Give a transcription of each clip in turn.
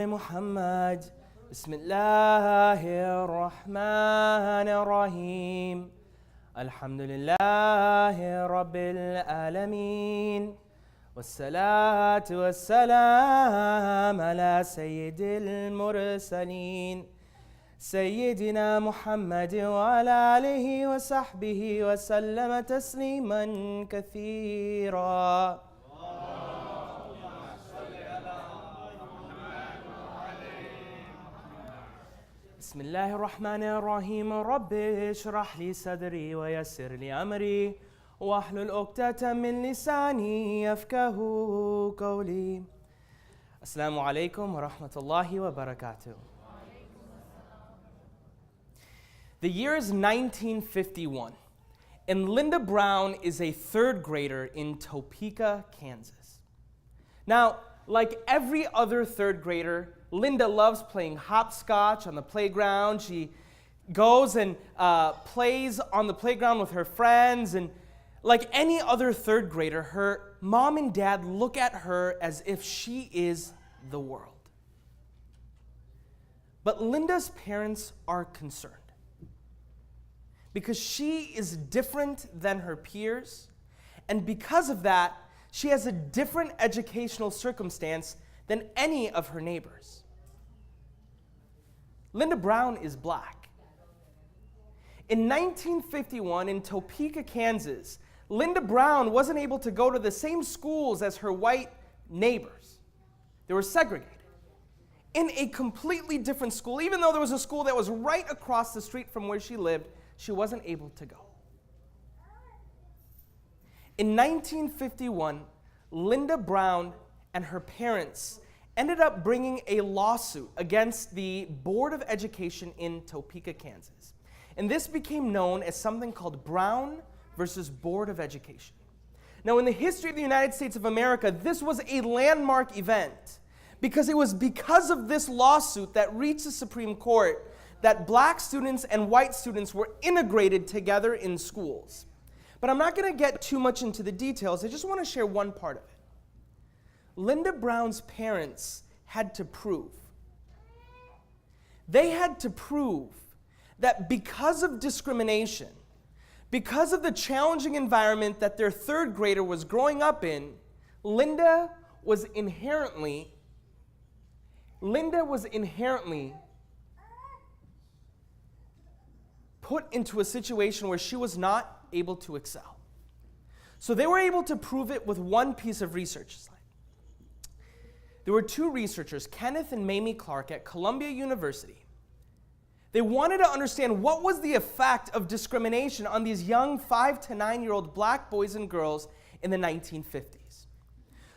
محمد بسم الله الرحمن الرحيم الحمد لله رب العالمين والصلاة والسلام على سيد المرسلين سيدنا محمد وعلى آله وصحبه وسلم تسليما كثيرا. بسم الله الرحمن الرحيم رب اشرح لي صدري ويسر لي أمري واحلل عقدة من لساني يفقه قولي. السلام عليكم ورحمة الله وبركاته. The year is 1951, and Linda Brown is a third grader in Topeka, Kansas. Now, like every other third grader, Linda loves playing hopscotch on the playground. She goes and plays on the playground with her friends. And like any other third grader, her mom and dad look at her as if she is the world. But Linda's parents are concerned because she is different than her peers. And because of that, she has a different educational circumstance than any of her neighbors. Linda Brown is black. In 1951 in Topeka, Kansas, Linda Brown wasn't able to go to the same schools as her white neighbors. They were segregated in a completely different school. Even though there was a school that was right across the street from where she lived, she wasn't able to go. In 1951, Linda Brown and her parents ended up bringing a lawsuit against the Board of Education in Topeka, Kansas. And this became known as something called Brown versus Board of Education. Now, in the history of the United States of America, this was a landmark event because it was because of this lawsuit that reached the Supreme Court that black students and white students were integrated together in schools. But I'm not going to get too much into the details. I just want to share one part of it. Linda Brown's parents had to prove. They had to prove that because of discrimination, because of the challenging environment that their third grader was growing up in, Linda was inherently put into a situation where she was not able to excel. So they were able to prove it with one piece of research. There were two researchers, Kenneth and Mamie Clark at Columbia University. They wanted to understand what was the effect of discrimination on these young 5 to 9-year-old black boys and girls in the 1950s.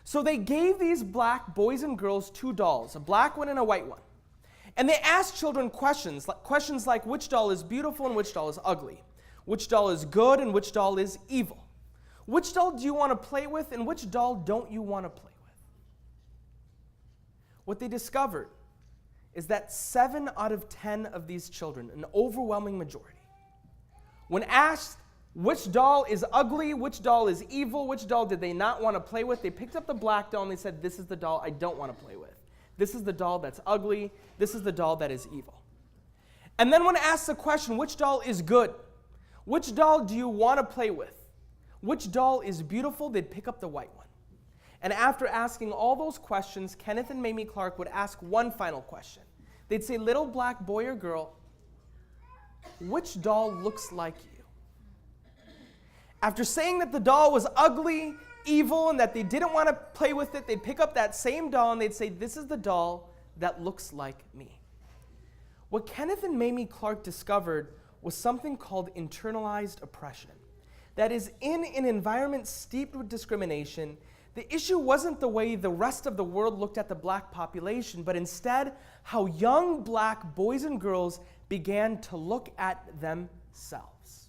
So they gave these black boys and girls two dolls, a black one and a white one. And they asked children questions like which doll is beautiful and which doll is ugly, which doll is good and which doll is evil, which doll do you want to play with and which doll don't you want to play with. What they discovered is that 7 out of 10 of these children, an overwhelming majority, when asked which doll is ugly, which doll is evil, which doll did they not want to play with, they picked up the black doll and they said, this is the doll I don't want to play with. This is the doll that's ugly. This is the doll that is evil. And then when asked the question, which doll is good? Which doll do you want to play with? Which doll is beautiful? They'd pick up the white one. And after asking all those questions, Kenneth and Mamie Clark would ask one final question. They'd say, little black boy or girl, which doll looks like you? After saying that the doll was ugly, evil, and that they didn't want to play with it, they'd pick up that same doll and they'd say, this is the doll that looks like me. What Kenneth and Mamie Clark discovered was something called internalized oppression. That is, in an environment steeped with discrimination, the issue wasn't the way the rest of the world looked at the black population, but instead how young black boys and girls began to look at themselves.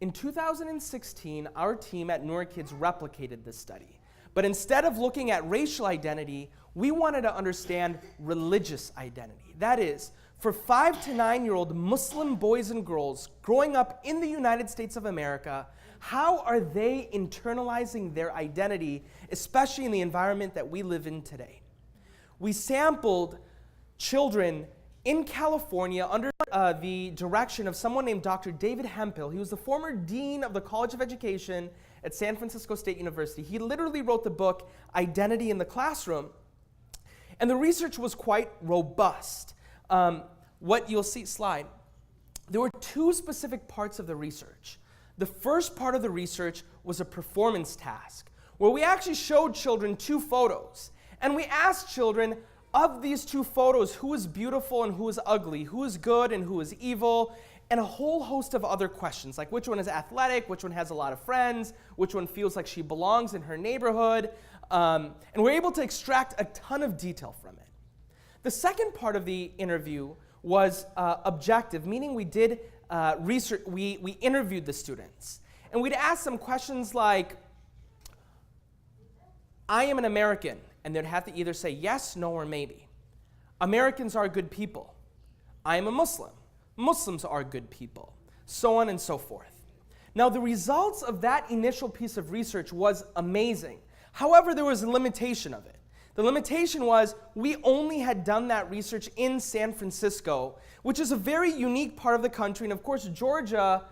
In 2016, our team at Noor Kids replicated this study. But instead of looking at racial identity, we wanted to understand religious identity. That is, for 5 to 9-year-old Muslim boys and girls growing up in the United States of America, how are they internalizing their identity, especially in the environment that we live in today? we sampled children in California under the direction of someone named Dr. David Hemphill. He was the former dean of the College of Education at San Francisco State University. He literally wrote the book, Identity in the Classroom. And the research was quite robust. What you'll see, slide, there were two specific parts of the research. The first part of the research was a performance task, where we actually showed children two photos. And we asked children, of these two photos, who is beautiful and who is ugly, who is good and who is evil, and a whole host of other questions, like which one is athletic, which one has a lot of friends, which one feels like she belongs in her neighborhood. And we're able to extract a ton of detail from it. The second part of the interview was objective, meaning we did research, we interviewed the students. And we'd ask them questions like, I am an American, and they'd have to either say yes, no, or maybe. Americans are good people. I am a Muslim. Muslims are good people. So on and so forth. Now, the results of that initial piece of research was amazing. However, there was a limitation of it. The limitation was we only had done that research in San Francisco, which is a very unique part of the country. And of course, Georgia,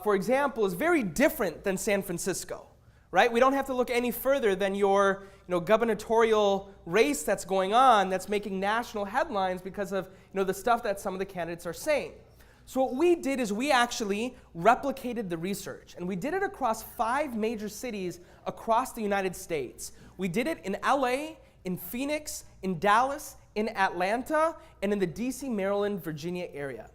for example, is very different than San Francisco, right? We don't have to look any further than your gubernatorial race that's going on that's making national headlines because of the stuff that some of the candidates are saying. So what we did is we actually replicated the research, and we did it across 5 major cities across the United States. We did it in LA, in Phoenix, in Dallas, in Atlanta, and in the DC, Maryland, Virginia area.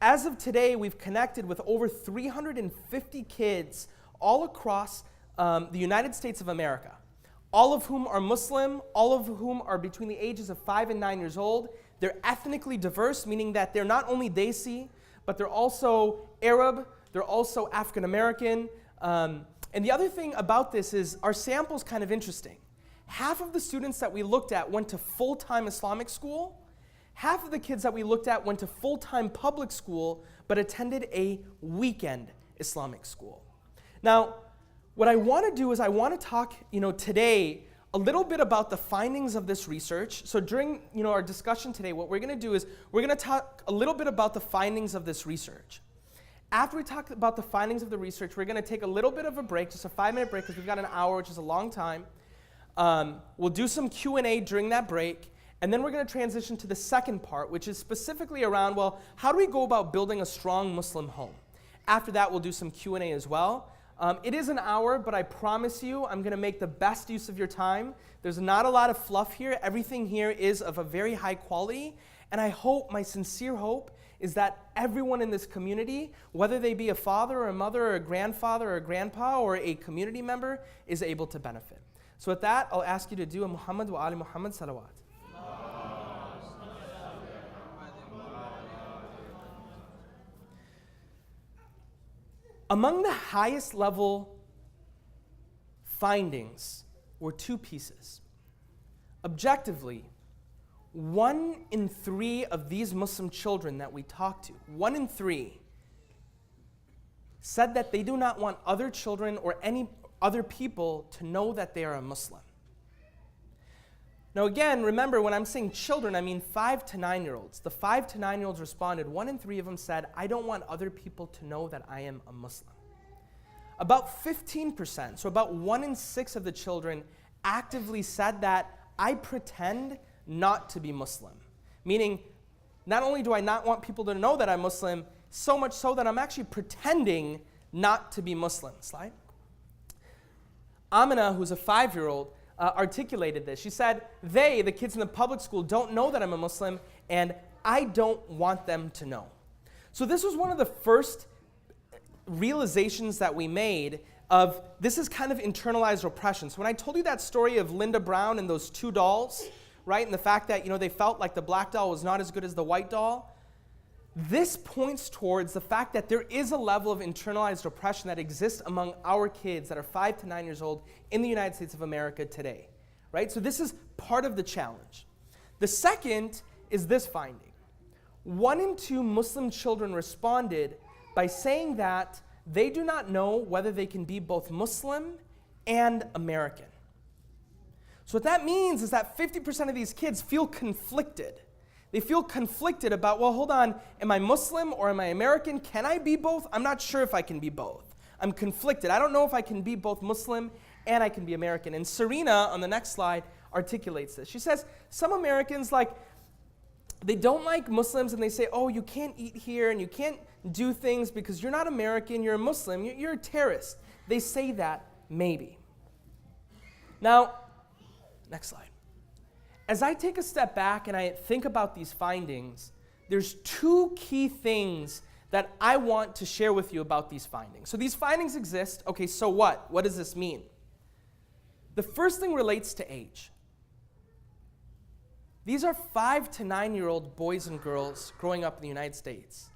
As of today, we've connected with over 350 kids all across the United States of America, all of whom are Muslim, all of whom are between the ages of 5 and 9 years old. They're ethnically diverse, meaning that they're not only Desi, but they're also Arab, they're also African American. And the other thing about this is our sample's kind of interesting. Half of the students that we looked at went to full-time Islamic school. Half of the kids that we looked at went to full-time public school, but attended a weekend Islamic school. Now, what I want to do is I want to talk, today a little bit about the findings of this research. So during, our discussion today, what we're going to do is we're going to talk a little bit about the findings of this research. After we talk about the findings of the research, we're going to take a little bit of a break, just a 5-minute break, because we've got an hour, which is a long time. We'll do some Q&A during that break, and then we're going to transition to the second part, which is specifically around, well, how do we go about building a strong Muslim home? After that, we'll do some Q&A as well. It is an hour, but I promise you I'm going to make the best use of your time. There's not a lot of fluff here. Everything here is of a very high quality, and I hope, my sincere hope, is that everyone in this community, whether they be a father or a mother or a grandfather or a grandpa or a community member, is able to benefit. So with that, I'll ask you to do a Muhammad wa Ali Muhammad salawat. Among the highest level findings were 2 pieces. Objectively, 1 in 3 of these Muslim children that we talked to, 1 in 3, said that they do not want other children or any other people to know that they are a Muslim. Now again, remember, when I'm saying children, I mean 5 to 9-year-olds. The 5 to 9-year-olds responded, 1 in 3 of them said, I don't want other people to know that I am a Muslim. About 15%, so about 1 in 6 of the children actively said that I pretend not to be Muslim. Meaning, not only do I not want people to know that I'm Muslim, so much so that I'm actually pretending not to be Muslim. Slide. Amina, who's a 5-year-old, articulated this. She said, the kids in the public school, don't know that I'm a Muslim, and I don't want them to know. So this was one of the first realizations that we made of this is kind of internalized oppression. So when I told you that story of Linda Brown and those 2 dolls, right, and the fact that they felt like the black doll was not as good as the white doll, this points towards the fact that there is a level of internalized oppression that exists among our kids that are 5 to 9 years old in the United States of America today, right? So this is part of the challenge. The second is this finding. 1 in 2 Muslim children responded by saying that they do not know whether they can be both Muslim and American. So what that means is that 50% of these kids feel conflicted. They feel conflicted about, well, hold on, am I Muslim or am I American? Can I be both? I'm not sure if I can be both. I'm conflicted. I don't know if I can be both Muslim and I can be American. And Serena, on the next slide, articulates this. She says, some Americans, they don't like Muslims and they say, oh, you can't eat here and you can't do things because you're not American, you're a Muslim, you're a terrorist. They say that, maybe. Now, next slide. As I take a step back and I think about these findings, there's two key things that I want to share with you about these findings. So these findings exist. Okay, so what? What does this mean? The first thing relates to age. These are 5 to 9-year-old boys and girls growing up in the United States.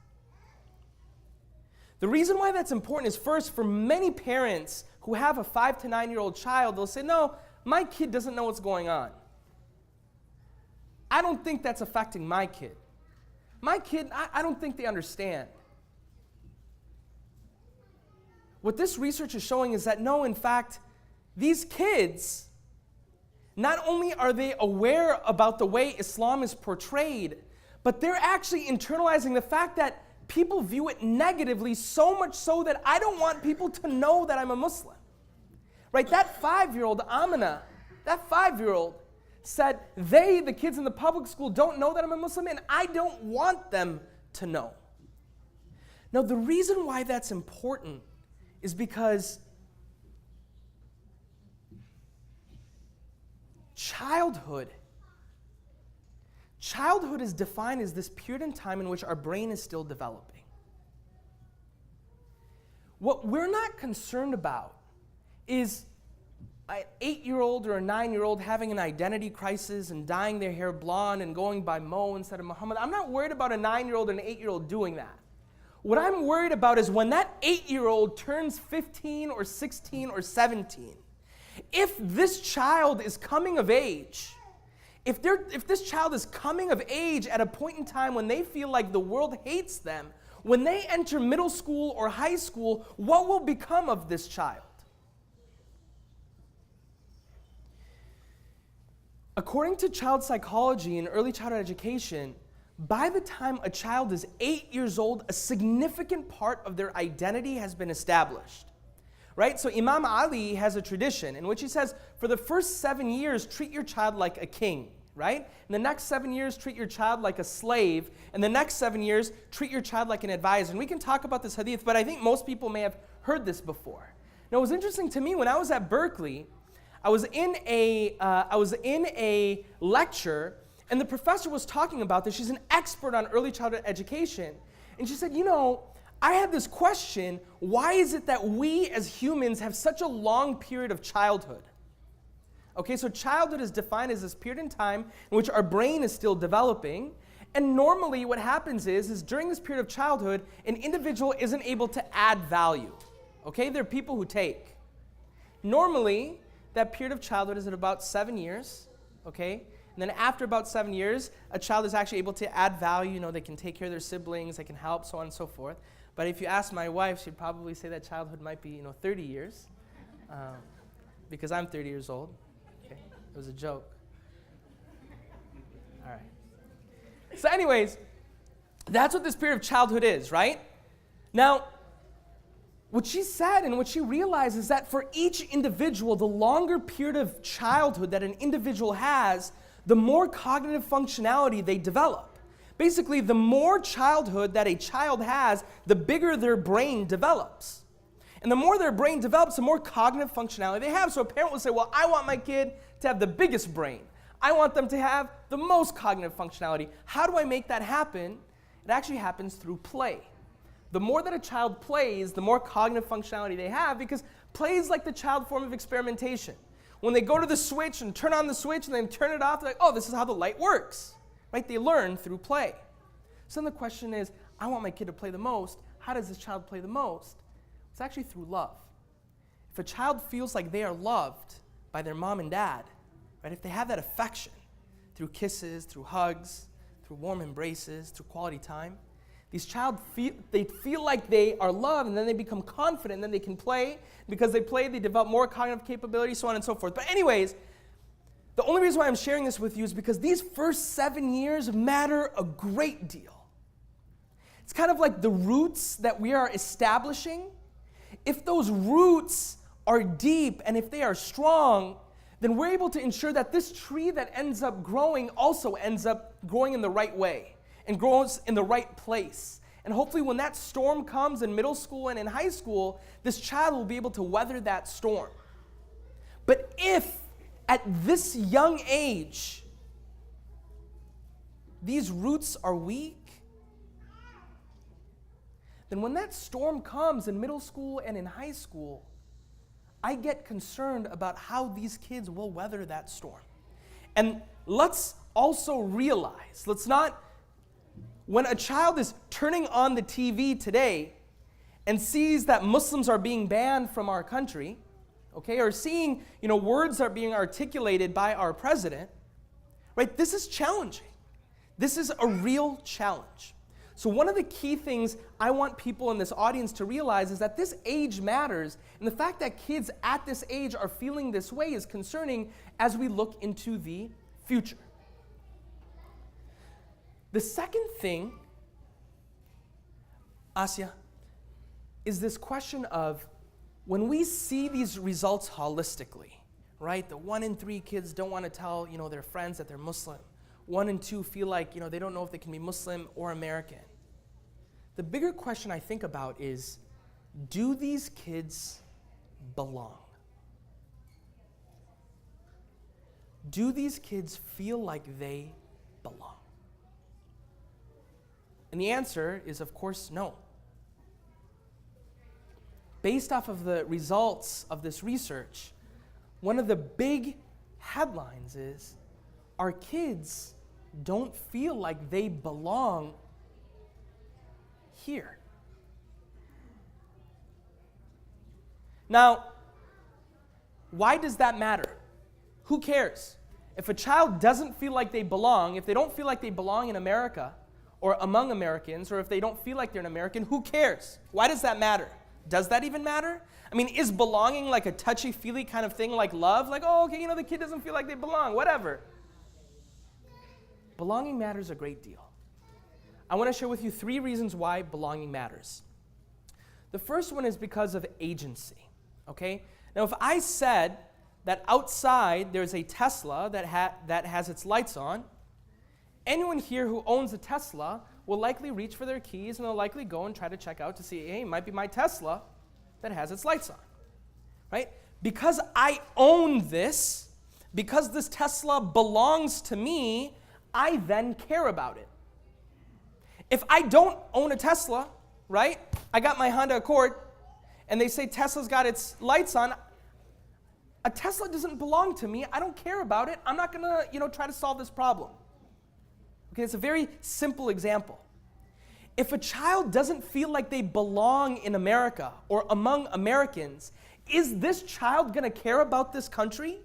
The reason why that's important is, first, for many parents who have a 5 to 9-year-old child, they'll say, no, my kid doesn't know what's going on. I don't think that's affecting my kid. My kid, I don't think they understand. What this research is showing is that no, in fact, these kids, not only are they aware about the way Islam is portrayed, but they're actually internalizing the fact that people view it negatively, so much so that I don't want people to know that I'm a Muslim. Right? That 5-year-old, Amina, that 5-year-old said, the kids in the public school, don't know that I'm a Muslim, and I don't want them to know. Now, the reason why that's important is because childhood is defined as this period in time in which our brain is still developing. What we're not concerned about is an 8-year-old or a 9-year-old having an identity crisis and dyeing their hair blonde and going by Mo instead of Muhammad. I'm not worried about a 9-year-old and an 8-year-old doing that. What I'm worried about is when that 8-year-old turns 15 or 16 or 17, if this child is coming of age, if this child is coming of age at a point in time when they feel like the world hates them, when they enter middle school or high school, what will become of this child? According to child psychology and early childhood education, by the time a child is 8 years old, a significant part of their identity has been established. Right? So Imam Ali has a tradition in which he says, for the first 7 years, treat your child like a king. Right? In the next 7 years, treat your child like a slave. And the next 7 years, treat your child like an advisor. And we can talk about this hadith, but I think most people may have heard this before. Now, it was interesting to me when I was at Berkeley, I was in a lecture, and the professor was talking about this. She's an expert on early childhood education. And she said, I had this question, why is it that we as humans have such a long period of childhood? Okay, so childhood is defined as this period in time in which our brain is still developing. And normally what happens is during this period of childhood, an individual isn't able to add value. Okay, there are people who take. Normally, that period of childhood is at about 7 years, okay? And then after about 7 years, a child is actually able to add value. They can take care of their siblings, they can help, so on and so forth. But if you ask my wife, she'd probably say that childhood might be, 30 years, because I'm 30 years old. Okay, it was a joke. All right. So anyways, that's what this period of childhood is, right? Now, what she said and what she realized is that for each individual, the longer period of childhood that an individual has, the more cognitive functionality they develop. Basically, the more childhood that a child has, the bigger their brain develops. And the more their brain develops, the more cognitive functionality they have. So a parent will say, well, I want my kid to have the biggest brain. I want them to have the most cognitive functionality. How do I make that happen? It actually happens through play. The more that a child plays, the more cognitive functionality they have, because play is like the child form of experimentation. When they go to the switch and turn on the switch and then turn it off, they're like, oh, this is how the light works. Right? They learn through play. So then the question is, I want my kid to play the most. How does this child play the most? It's actually through love. If a child feels like they are loved by their mom and dad, right? If they have that affection through kisses, through hugs, through warm embraces, through quality time, these feel like they are loved, and then they become confident, and then they can play. Because they play, they develop more cognitive capability, so on and so forth. But anyways, The only reason why I'm sharing this with you is because these first 7 years matter a great deal. It's kind of like the roots that we are establishing. If those roots are deep and if they are strong, then we're able to ensure that this tree that ends up growing also ends up growing in the right way and grows in the right place. And hopefully when that storm comes in middle school and in high school, this child will be able to weather that storm. But if at this young age, these roots are weak, then when that storm comes in middle school and in high school, I get concerned about how these kids will weather that storm. And let's also realize, when a child is turning on the TV today and sees that Muslims are being banned from our country, okay, or seeing, words are being articulated by our president, right? This is challenging. This is a real challenge. So one of the key things I want people in this audience to realize is that this age matters, and the fact that kids at this age are feeling this way is concerning as we look into the future. The second thing, Asya, is this question of when we see these results holistically, right? The 1 in 3 kids don't want to tell, their friends that they're Muslim. 1 in 2 feel like, they don't know if they can be Muslim or American. The bigger question I think about is, do these kids belong? Do these kids feel like they belong? And the answer is, of course, no. Based off of the results of this research, one of the big headlines is our kids don't feel like they belong here. Now, why does that matter? Who cares? If a child doesn't feel like they belong, if they don't feel like they belong in America or among Americans, or if they don't feel like they're an American, who cares? Why does that matter? Does that even matter? I mean, is belonging like a touchy-feely kind of thing like love? Like, oh, okay, the kid doesn't feel like they belong, whatever. Belonging matters a great deal. I want to share with you 3 reasons why belonging matters. The first one is because of agency, okay? Now, if I said that outside there's a Tesla that has its lights on, anyone here who owns a Tesla will likely reach for their keys and they'll likely go and try to check out to see, hey, it might be my Tesla that has its lights on, right? Because I own this, because this Tesla belongs to me, I then care about it. If I don't own a Tesla, right? I got my Honda Accord and they say Tesla's got its lights on. A Tesla doesn't belong to me. I don't care about it. I'm not going to, try to solve this problem. Okay, it's a very simple example. If a child doesn't feel like they belong in America or among Americans, is this child going to care about this country?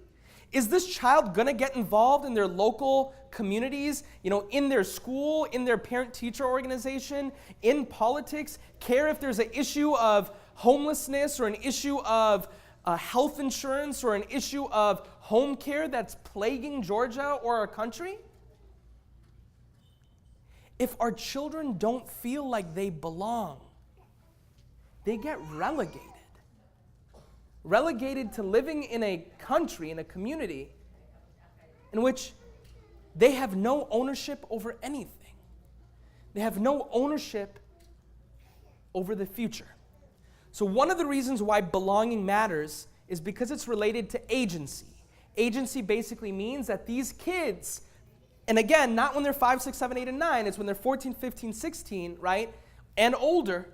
Is this child going to get involved in their local communities, in their school, in their parent-teacher organization, in politics, care if there's an issue of homelessness or an issue of health insurance or an issue of home care that's plaguing Georgia or our country? If our children don't feel like they belong, they get relegated. Relegated to living in a country, in a community, in which they have no ownership over anything. They have no ownership over the future. So one of the reasons why belonging matters is because it's related to agency. Agency basically means that these kids, and again, not when they're 5, 6, 7, 8, and 9, it's when they're 14, 15, 16, right, and older,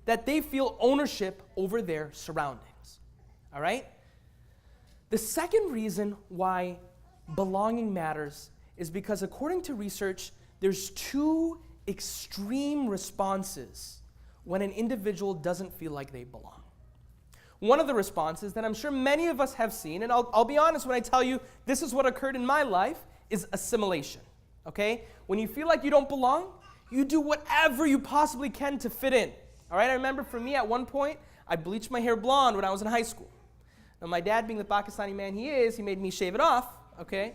that they feel ownership over their surroundings, all right? The second reason why belonging matters is because according to research, there's 2 extreme responses when an individual doesn't feel like they belong. One of the responses that I'm sure many of us have seen, and I'll be honest when I tell you this is what occurred in my life, is assimilation, okay? When you feel like you don't belong, you do whatever you possibly can to fit in, all right? I remember for me at one point, I bleached my hair blonde when I was in high school. Now my dad, being the Pakistani man he is, he made me shave it off, okay?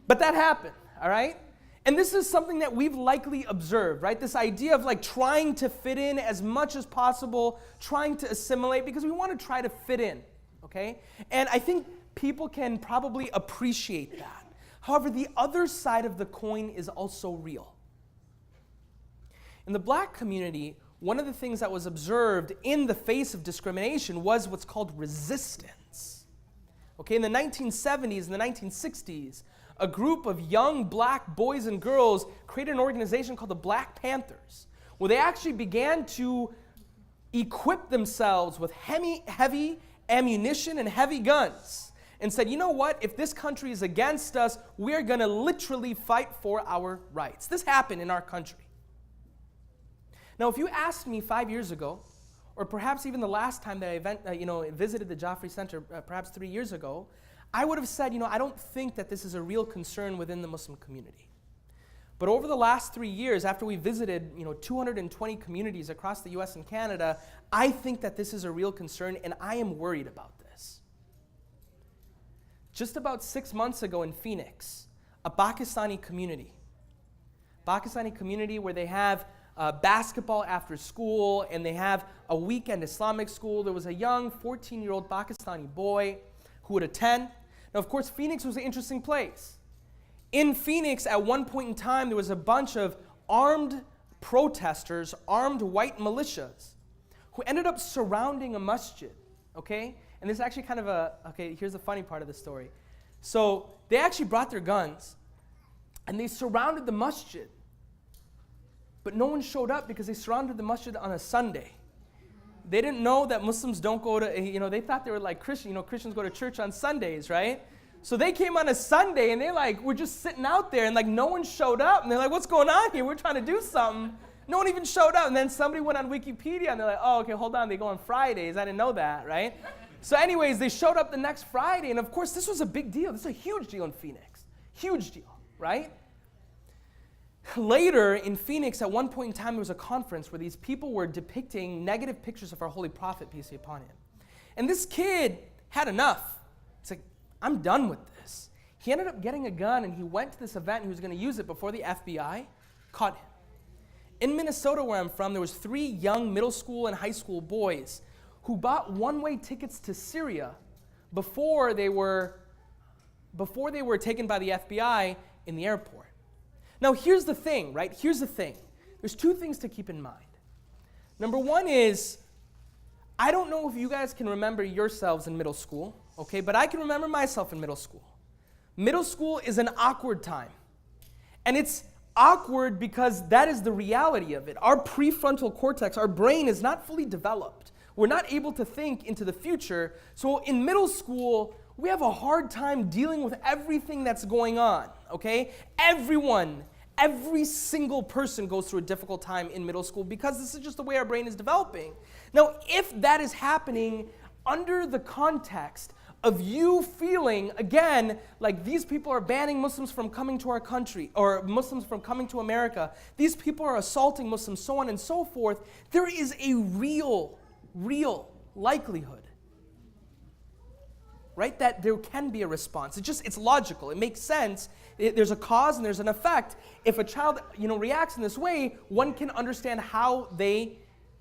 But that happened, all right? And this is something that we've likely observed, right? This idea of like trying to fit in as much as possible, trying to assimilate, because we want to try to fit in, okay? And I think people can probably appreciate that. However, the other side of the coin is also real. In the black community, one of the things that was observed in the face of discrimination was what's called resistance. Okay, in the 1970s and the 1960s, a group of young black boys and girls created an organization called the Black Panthers, where they actually began to equip themselves with heavy ammunition and heavy guns, and said, you know what, if this country is against us, we're going to literally fight for our rights. This happened in our country. Now, if you asked me 5 years ago, or perhaps even the last time that I visited the Jaffari Center, perhaps 3 years ago, I would have said, I don't think that this is a real concern within the Muslim community. But over the last 3 years, after we visited 220 communities across the US and Canada, I think that this is a real concern, and I am worried about this. Just about 6 months ago in Phoenix, a Pakistani community where they have basketball after school, and they have a weekend Islamic school. There was a young 14-year-old Pakistani boy who would attend. Now, of course, Phoenix was an interesting place. In Phoenix, at one point in time, there was a bunch of armed protesters, armed white militias, who ended up surrounding a masjid, okay? And this is actually kind of here's the funny part of the story. So they actually brought their guns, and they surrounded the masjid. But no one showed up because they surrounded the masjid on a Sunday. They didn't know that Muslims don't go to, they thought they were like Christians. Christians go to church on Sundays, right? So they came on a Sunday, and they were just sitting out there, and no one showed up. And they're like, what's going on here? We're trying to do something. No one even showed up. And then somebody went on Wikipedia, and they're like, oh, okay, hold on. They go on Fridays. I didn't know that, right? So anyways, they showed up the next Friday, and of course, this was a big deal. This is a huge deal in Phoenix. Huge deal, right? Later in Phoenix, at one point in time, there was a conference where these people were depicting negative pictures of our Holy Prophet, peace be upon him. And this kid had enough. It's like, I'm done with this. He ended up getting a gun, and he went to this event, and he was going to use it before the FBI caught him. In Minnesota, where I'm from, there was 3 young middle school and high school boys who bought one-way tickets to Syria before they were taken by the FBI in the airport. Now, here's the thing, right? Here's the thing. There's 2 things to keep in mind. Number one is, I don't know if you guys can remember yourselves in middle school, okay, but I can remember myself in middle school. Middle school is an awkward time. And it's awkward because that is the reality of it. Our prefrontal cortex, our brain is not fully developed. We're not able to think into the future. So in middle school, we have a hard time dealing with everything that's going on, okay? Every single person goes through a difficult time in middle school because this is just the way our brain is developing. Now, if that is happening under the context of you feeling, again, like these people are banning Muslims from coming to our country, or Muslims from coming to America, these people are assaulting Muslims, so on and so forth, there is a real likelihood, right, that there can be a response. It's logical. It makes sense. There's a cause and there's an effect. If a child, reacts in this way, one can understand how they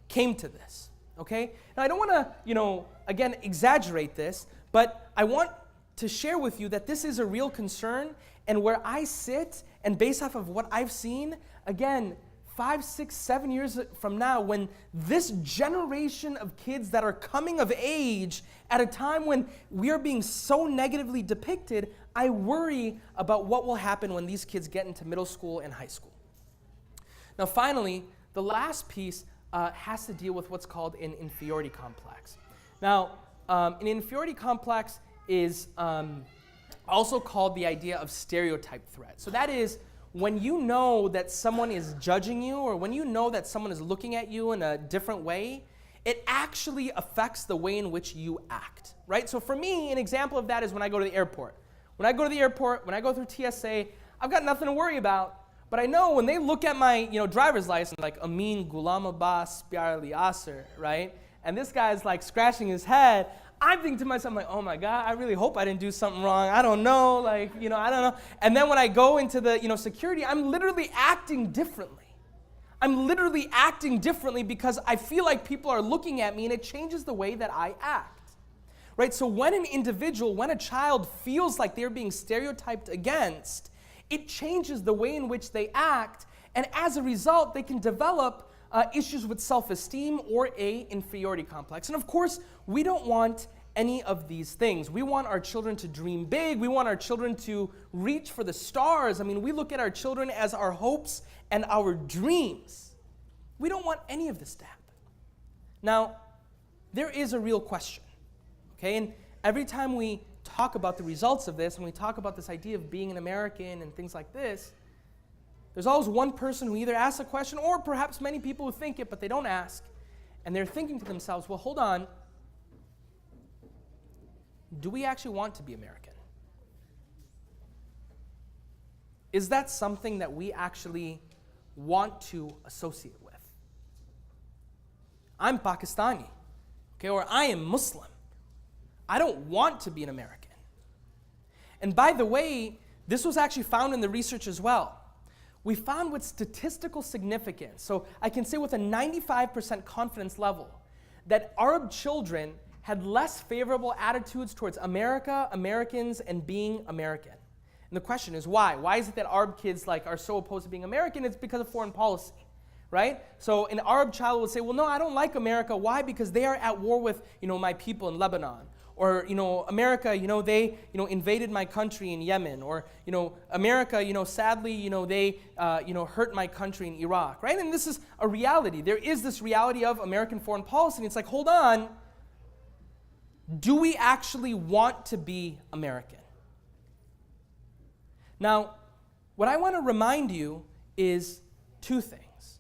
came to this, okay? Now, I don't want to, again, exaggerate this, but I want to share with you that this is a real concern, and where I sit, and based off of what I've seen, again, 5, 6, 7 years from now, when this generation of kids that are coming of age at a time when we are being so negatively depicted, I worry about what will happen when these kids get into middle school and high school. Now, finally, the last piece has to deal with what's called an inferiority complex. Now, an inferiority complex is also called the idea of stereotype threat. So that is, when you know that someone is judging you, or when you know that someone is looking at you in a different way, it actually affects the way in which you act, right? So for me, an example of that is when I go to the airport. When I go to the airport, when I go through TSA, I've got nothing to worry about. But I know when they look at my driver's license, like Amin Ghulam Abbas Pyar Ali Asr, right? And this guy's like scratching his head, I'm thinking to myself, I'm like, oh my God, I really hope I didn't do something wrong. I don't know, I don't know. And then when I go into the, security, I'm literally acting differently. I'm literally acting differently because I feel like people are looking at me and it changes the way that I act. Right? So when a child feels like they're being stereotyped against, it changes the way in which they act, and as a result, they can develop issues with self-esteem or a inferiority complex. And of course, we don't want any of these things. We want our children to dream big. We want our children to reach for the stars. I mean, we look at our children as our hopes and our dreams. We don't want any of this to happen. Now, there is a real question, okay? And every time we talk about the results of this, and we talk about this idea of being an American and things like this, there's always one person who either asks a question, or perhaps many people who think it, but they don't ask, and they're thinking to themselves, well, hold on, do we actually want to be American? Is that something that we actually want to associate with? I'm Pakistani, okay, or I am Muslim. I don't want to be an American. And by the way, this was actually found in the research as well. We found with statistical significance, so I can say with a 95% confidence level, that Arab children had less favorable attitudes towards America, Americans, and being American. And the question is why? Why is it that Arab kids are so opposed to being American? It's because of foreign policy, right? So an Arab child will say, well, no, I don't like America. Why? Because they are at war with, my people in Lebanon. Or, America, they, invaded my country in Yemen. Or, America, sadly, they, hurt my country in Iraq, right? And this is a reality. There is this reality of American foreign policy. And it's like, hold on. Do we actually want to be American? Now, what I want to remind you is two things.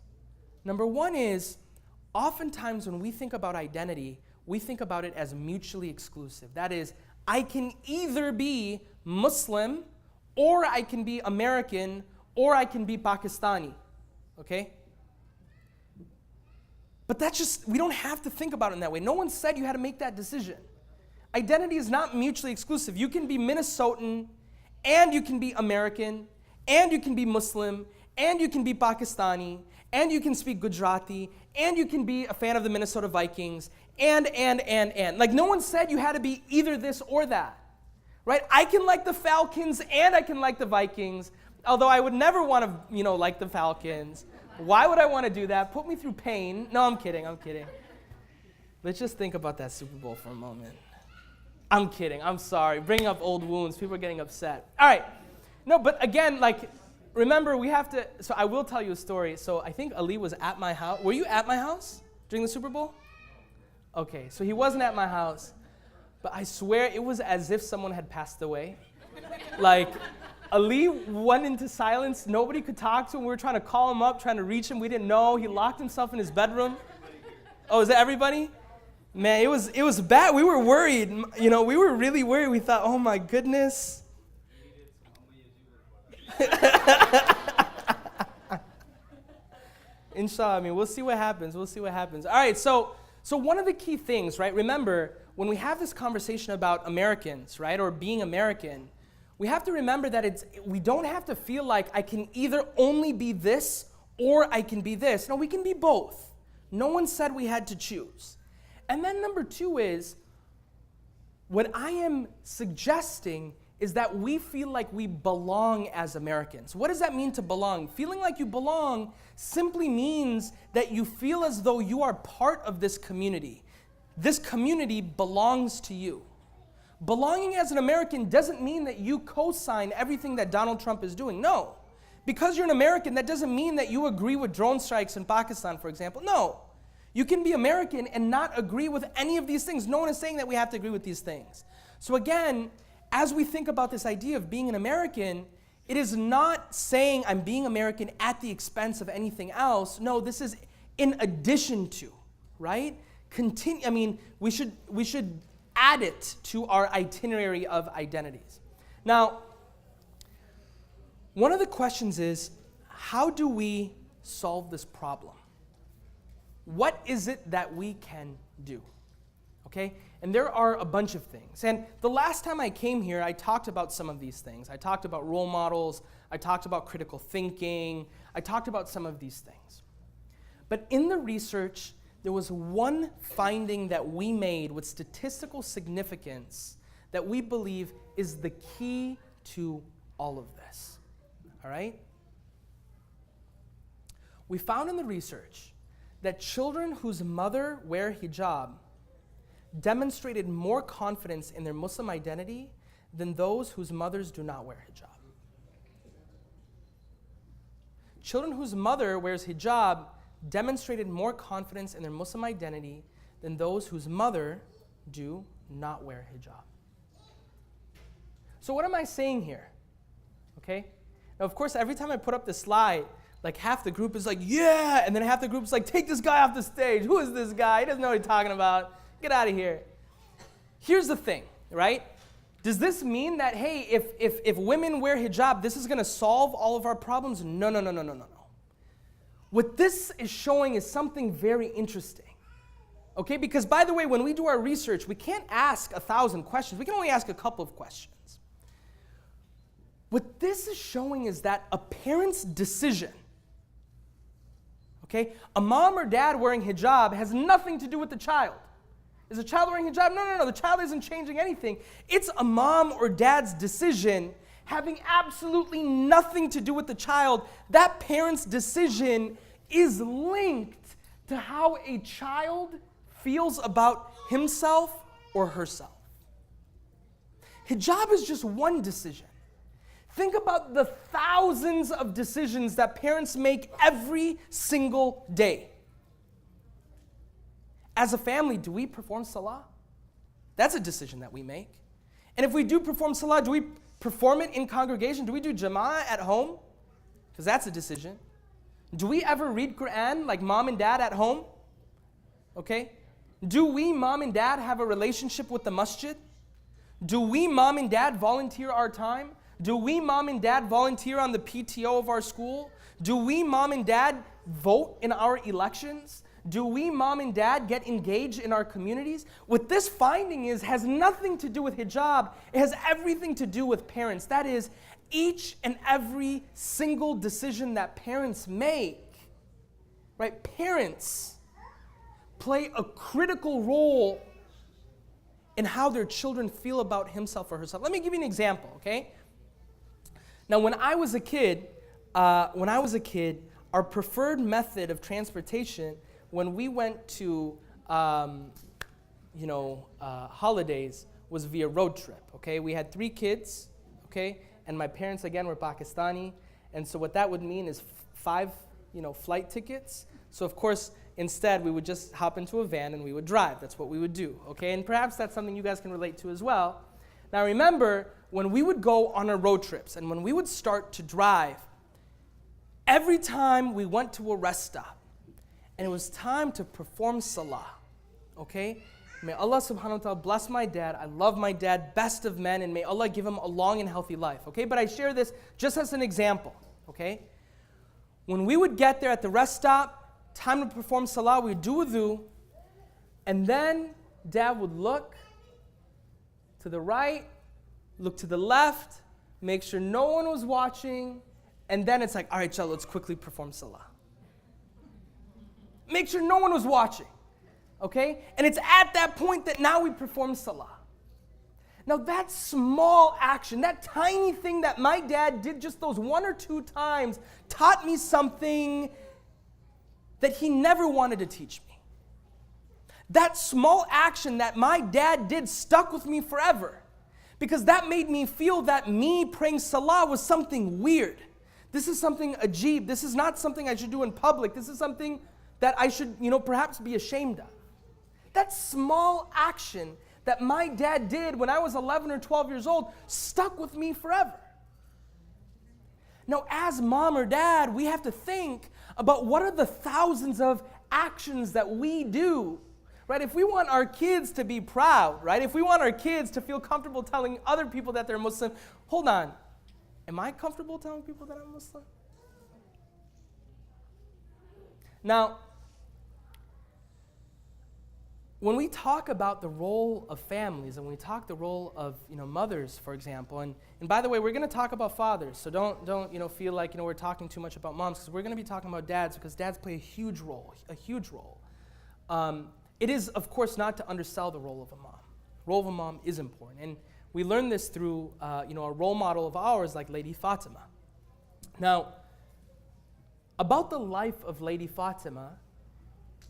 Number one is, oftentimes when we think about identity, we think about it as mutually exclusive. That is, I can either be Muslim, or I can be American, or I can be Pakistani, okay? But we don't have to think about it in that way. No one said you had to make that decision. Identity is not mutually exclusive. You can be Minnesotan, and you can be American, and you can be Muslim, and you can be Pakistani, and you can speak Gujarati, and you can be a fan of the Minnesota Vikings, and. Like, no one said you had to be either this or that, right? I can like the Falcons, and I can like the Vikings, although I would never want to, like the Falcons. Why would I want to do that? Put me through pain. No, I'm kidding. Let's just think about that Super Bowl for a moment. I'm kidding. I'm sorry. Bringing up old wounds. People are getting upset. All right. No, but again, remember, we have to, so I will tell you a story. So I think Ali was at my house. Were you at my house during the Super Bowl? Okay, so he wasn't at my house, but I swear it was as if someone had passed away. Ali went into silence. Nobody could talk to him. We were trying to call him up, trying to reach him. We didn't know. He locked himself in his bedroom. Oh, is that everybody? Man, it was bad. We were worried. We were really worried. We thought, oh my goodness. Inshallah, we'll see what happens. All right, so one of the key things, right? Remember, when we have this conversation about Americans, right, or being American, we have to remember that we don't have to feel like I can either only be this or I can be this. No, we can be both. No one said we had to choose. And then number two is, what I am suggesting is that we feel like we belong as Americans. What does that mean to belong? Feeling like you belong simply means that you feel as though you are part of this community. This community belongs to you. Belonging as an American doesn't mean that you co-sign everything that Donald Trump is doing. No. Because you're an American, that doesn't mean that you agree with drone strikes in Pakistan, for example. No. You can be American and not agree with any of these things. No one is saying that we have to agree with these things. So again, as we think about this idea of being an American, it is not saying I'm being American at the expense of anything else. No, this is in addition to, right? We should add it to our itinerary of identities. Now, one of the questions is, how do we solve this problem? What is it that we can do? okay? And there are a bunch of things. And the last time I came here, I talked about some of these things. I talked about role models. I talked about critical thinking. I talked about some of these things. But in the research, there was one finding that we made with statistical significance that we believe is the key to all of this, all right? We found in the research that children whose mother wear hijab demonstrated more confidence in their Muslim identity than those whose mothers do not wear hijab. Children whose mother wears hijab demonstrated more confidence in their Muslim identity than those whose mother do not wear hijab. So what am I saying here? Okay? Now, of course, every time I put up this slide, like half the group is like, yeah, and then half the group is like, take this guy off the stage. Who is this guy? He doesn't know what he's talking about. Get out of here. Here's the thing, right? Does this mean that, hey, if women wear hijab, this is going to solve all of our problems? No. What this is showing is something very interesting. Okay, because by the way, when we do our research, we can't ask 1,000 questions. We can only ask a couple of questions. What this is showing is that a parent's decision, okay, a mom or dad wearing hijab has nothing to do with the child. Is the child wearing hijab? No. The child isn't changing anything. It's a mom or dad's decision having absolutely nothing to do with the child. That parent's decision is linked to how a child feels about himself or herself. Hijab is just one decision. Think about the thousands of decisions that parents make every single day. As a family, do we perform salah? That's a decision that we make. And if we do perform salah, do we perform it in congregation? Do we do jama'ah at home? Because that's a decision. Do we ever read Quran like mom and dad at home? Okay. Do we, mom and dad, have a relationship with the masjid? Do we, mom and dad, volunteer our time? Do we, mom and dad, volunteer on the PTO of our school? Do we, mom and dad, vote in our elections? Do we, mom and dad, get engaged in our communities? What this finding has nothing to do with hijab. It has everything to do with parents. That is, each and every single decision that parents make, right? Parents play a critical role in how their children feel about himself or herself. Let me give you an example, okay? Now, when I was a kid, our preferred method of transportation when we went to, holidays was via road trip, okay? We had 3 kids, okay? And my parents, again, were Pakistani. And so what that would mean is 5, flight tickets. So, of course, instead, we would just hop into a van and we would drive. That's what we would do, okay? And perhaps that's something you guys can relate to as well. Now, remember, when we would go on our road trips and when we would start to drive, every time we went to a rest stop and it was time to perform salah, okay? May Allah subhanahu wa ta'ala bless my dad. I love my dad, best of men, and may Allah give him a long and healthy life, okay? But I share this just as an example, okay? When we would get there at the rest stop, time to perform salah, we would do wudu, and then dad would look to the right, look to the left, make sure no one was watching, and then it's like, all right, let's quickly perform salah. Make sure no one was watching, okay? And it's at that point that now we perform salah. Now that small action, that tiny thing that my dad did just those 1 or 2 times taught me something that he never wanted to teach me. That small action that my dad did stuck with me forever because that made me feel that me praying salah was something weird. This is something ajib. This is not something I should do in public. This is something that I should, perhaps be ashamed of. That small action that my dad did when I was 11 or 12 years old stuck with me forever. Now, as mom or dad, we have to think about what are the thousands of actions that we do, right? If we want our kids to be proud, right? If we want our kids to feel comfortable telling other people that they're Muslim, hold on. Am I comfortable telling people that I'm Muslim? Now, when we talk about the role of families, and we talk the role of mothers, for example, and by the way, we're going to talk about fathers, so don't feel like we're talking too much about moms, because we're going to be talking about dads, because dads play a huge role. It is, of course, not to undersell the role of a mom. The role of a mom is important, and we learn this through a role model of ours like Lady Fatima. Now, about the life of Lady Fatima,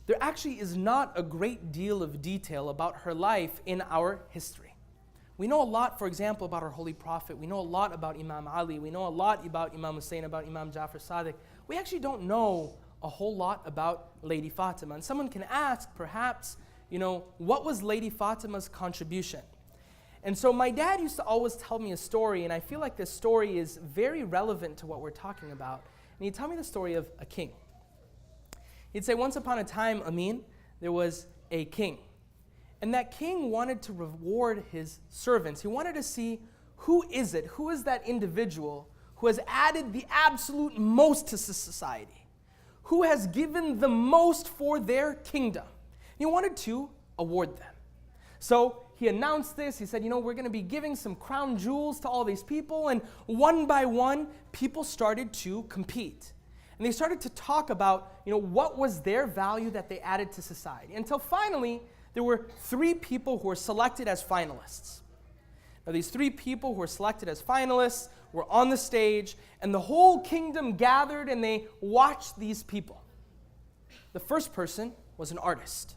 there actually is not a great deal of detail about her life in our history. We know a lot, for example, about our Holy Prophet. We know a lot about Imam Ali. We know a lot about Imam Hussein, about Imam Jaffar Sadiq. We actually don't know a whole lot about Lady Fatima. And someone can ask, perhaps, what was Lady Fatima's contribution? And so my dad used to always tell me a story, and I feel like this story is very relevant to what we're talking about. And he'd tell me the story of a king. He'd say, once upon a time, Amin, there was a king. And that king wanted to reward his servants. He wanted to see who is that individual who has added the absolute most to society, who has given the most for their kingdom. He wanted to award them. So he announced this. He said, we're going to be giving some crown jewels to all these people. And one by one, people started to compete. And they started to talk about, what was their value that they added to society. Until finally, there were 3 people who were selected as finalists. Now, these 3 people who were selected as finalists were on the stage, and the whole kingdom gathered, and they watched these people. The first person was an artist.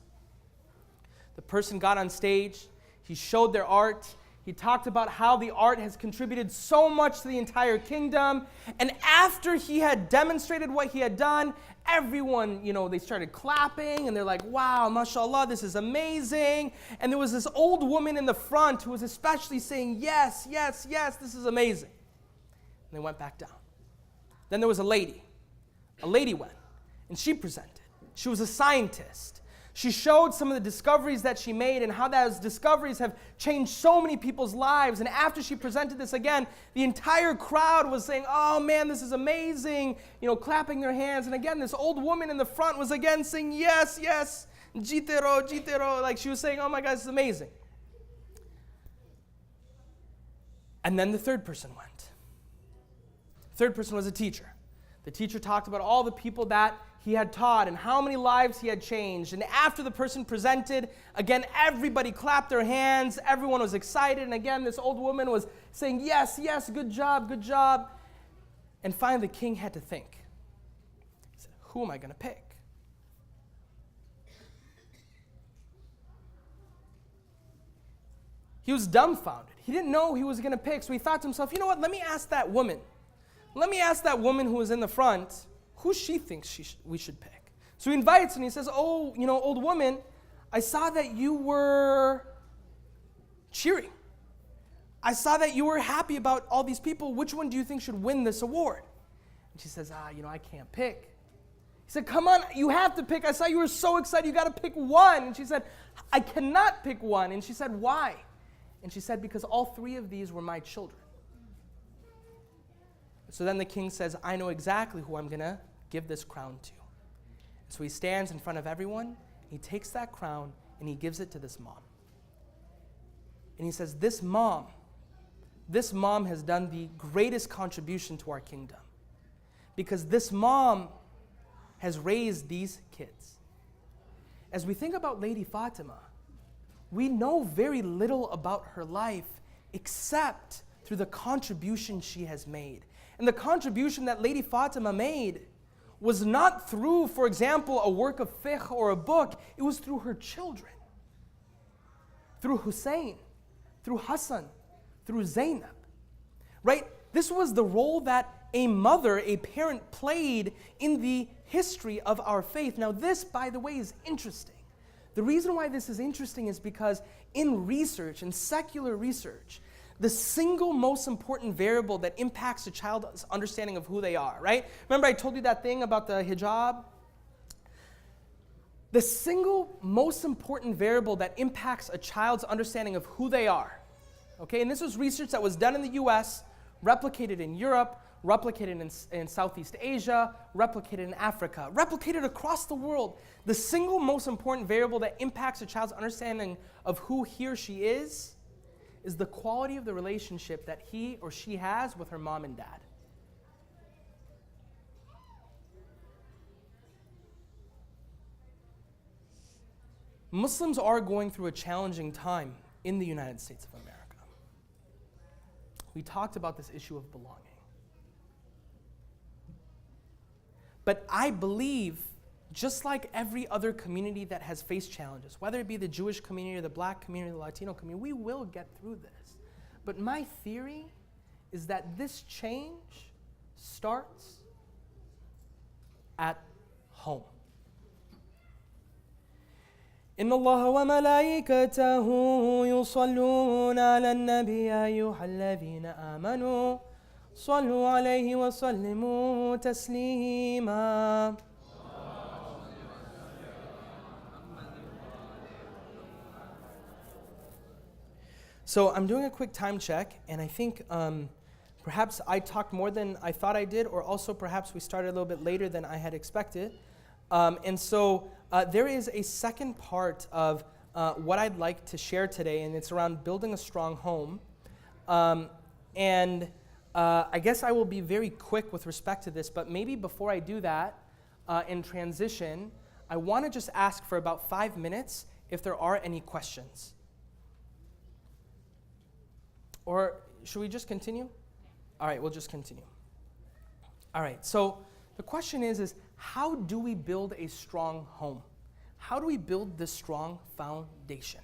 The person got on stage. He showed their art. He talked about how the art has contributed so much to the entire kingdom. And after he had demonstrated what he had done, everyone, they started clapping, and they're like, wow, mashallah, this is amazing. And there was this old woman in the front who was especially saying, yes, yes, yes, this is amazing. And they went back down. Then there was a lady. A lady went, and she presented. She was a scientist. She showed some of the discoveries that she made and how those discoveries have changed so many people's lives. And after she presented this again, the entire crowd was saying, oh man, this is amazing, clapping their hands. And again, this old woman in the front was again saying, yes, yes, jitero, jitero. Like she was saying, oh my God, this is amazing. And then the third person went. The third person was a teacher. The teacher talked about all the people that he had taught and how many lives he had changed. And after the person presented, again, everybody clapped their hands. Everyone was excited. And again, this old woman was saying, yes, yes, good job, good job. And finally, the king had to think. He said, who am I going to pick? He was dumbfounded. He didn't know who he was going to pick. So he thought to himself, let me ask that woman. Let me ask that woman who was in the front who she thinks we should pick. So he invites and he says, oh, old woman, I saw that you were cheering. I saw that you were happy about all these people. Which one do you think should win this award? And she says, I can't pick. He said, come on, you have to pick. I saw you were so excited. You got to pick one. And she said, I cannot pick one. And she said, why? And she said, because all 3 of these were my children. So then the king says, I know exactly who I'm going to give this crown to. So he stands in front of everyone, he takes that crown, and he gives it to this mom. And he says, this mom has done the greatest contribution to our kingdom. Because this mom has raised these kids. As we think about Lady Fatima, we know very little about her life except through the contribution she has made. And the contribution that Lady Fatima made was not through, for example, a work of fiqh or a book. It was through her children. Through Hussein, through Hassan, through Zainab. Right? This was the role that a mother, a parent, played in the history of our faith. Now this, by the way, is interesting. The reason why this is interesting is because in research, in secular research, the single most important variable that impacts a child's understanding of who they are, right? Remember I told you that thing about the hijab? The single most important variable that impacts a child's understanding of who they are, okay? And this was research that was done in the US, replicated in Europe, replicated in Southeast Asia, replicated in Africa, replicated across the world. The single most important variable that impacts a child's understanding of who he or she is the quality of the relationship that he or she has with her mom and dad. Muslims are going through a challenging time in the United States of America. We talked about this issue of belonging. But I believe, just like every other community that has faced challenges, whether it be the Jewish community or the black community or the Latino community, we will get through this. But my theory is that this change starts at home. إن الله وملائكته يصلون على النبي يا أيها الذين آمنوا صلوا عليه وسلموا تسليما. So I'm doing a quick time check, and I think perhaps I talked more than I thought I did, or also perhaps we started a little bit later than I had expected. And so there is a second part of what I'd like to share today, and it's around building a strong home. And I guess I will be very quick with respect to this, but maybe before I do that, in transition, I want to just ask for about 5 minutes if there are any questions. Or should we just continue? All right, we'll just continue. All right, so the question is how do we build a strong home? How do we build this strong foundation?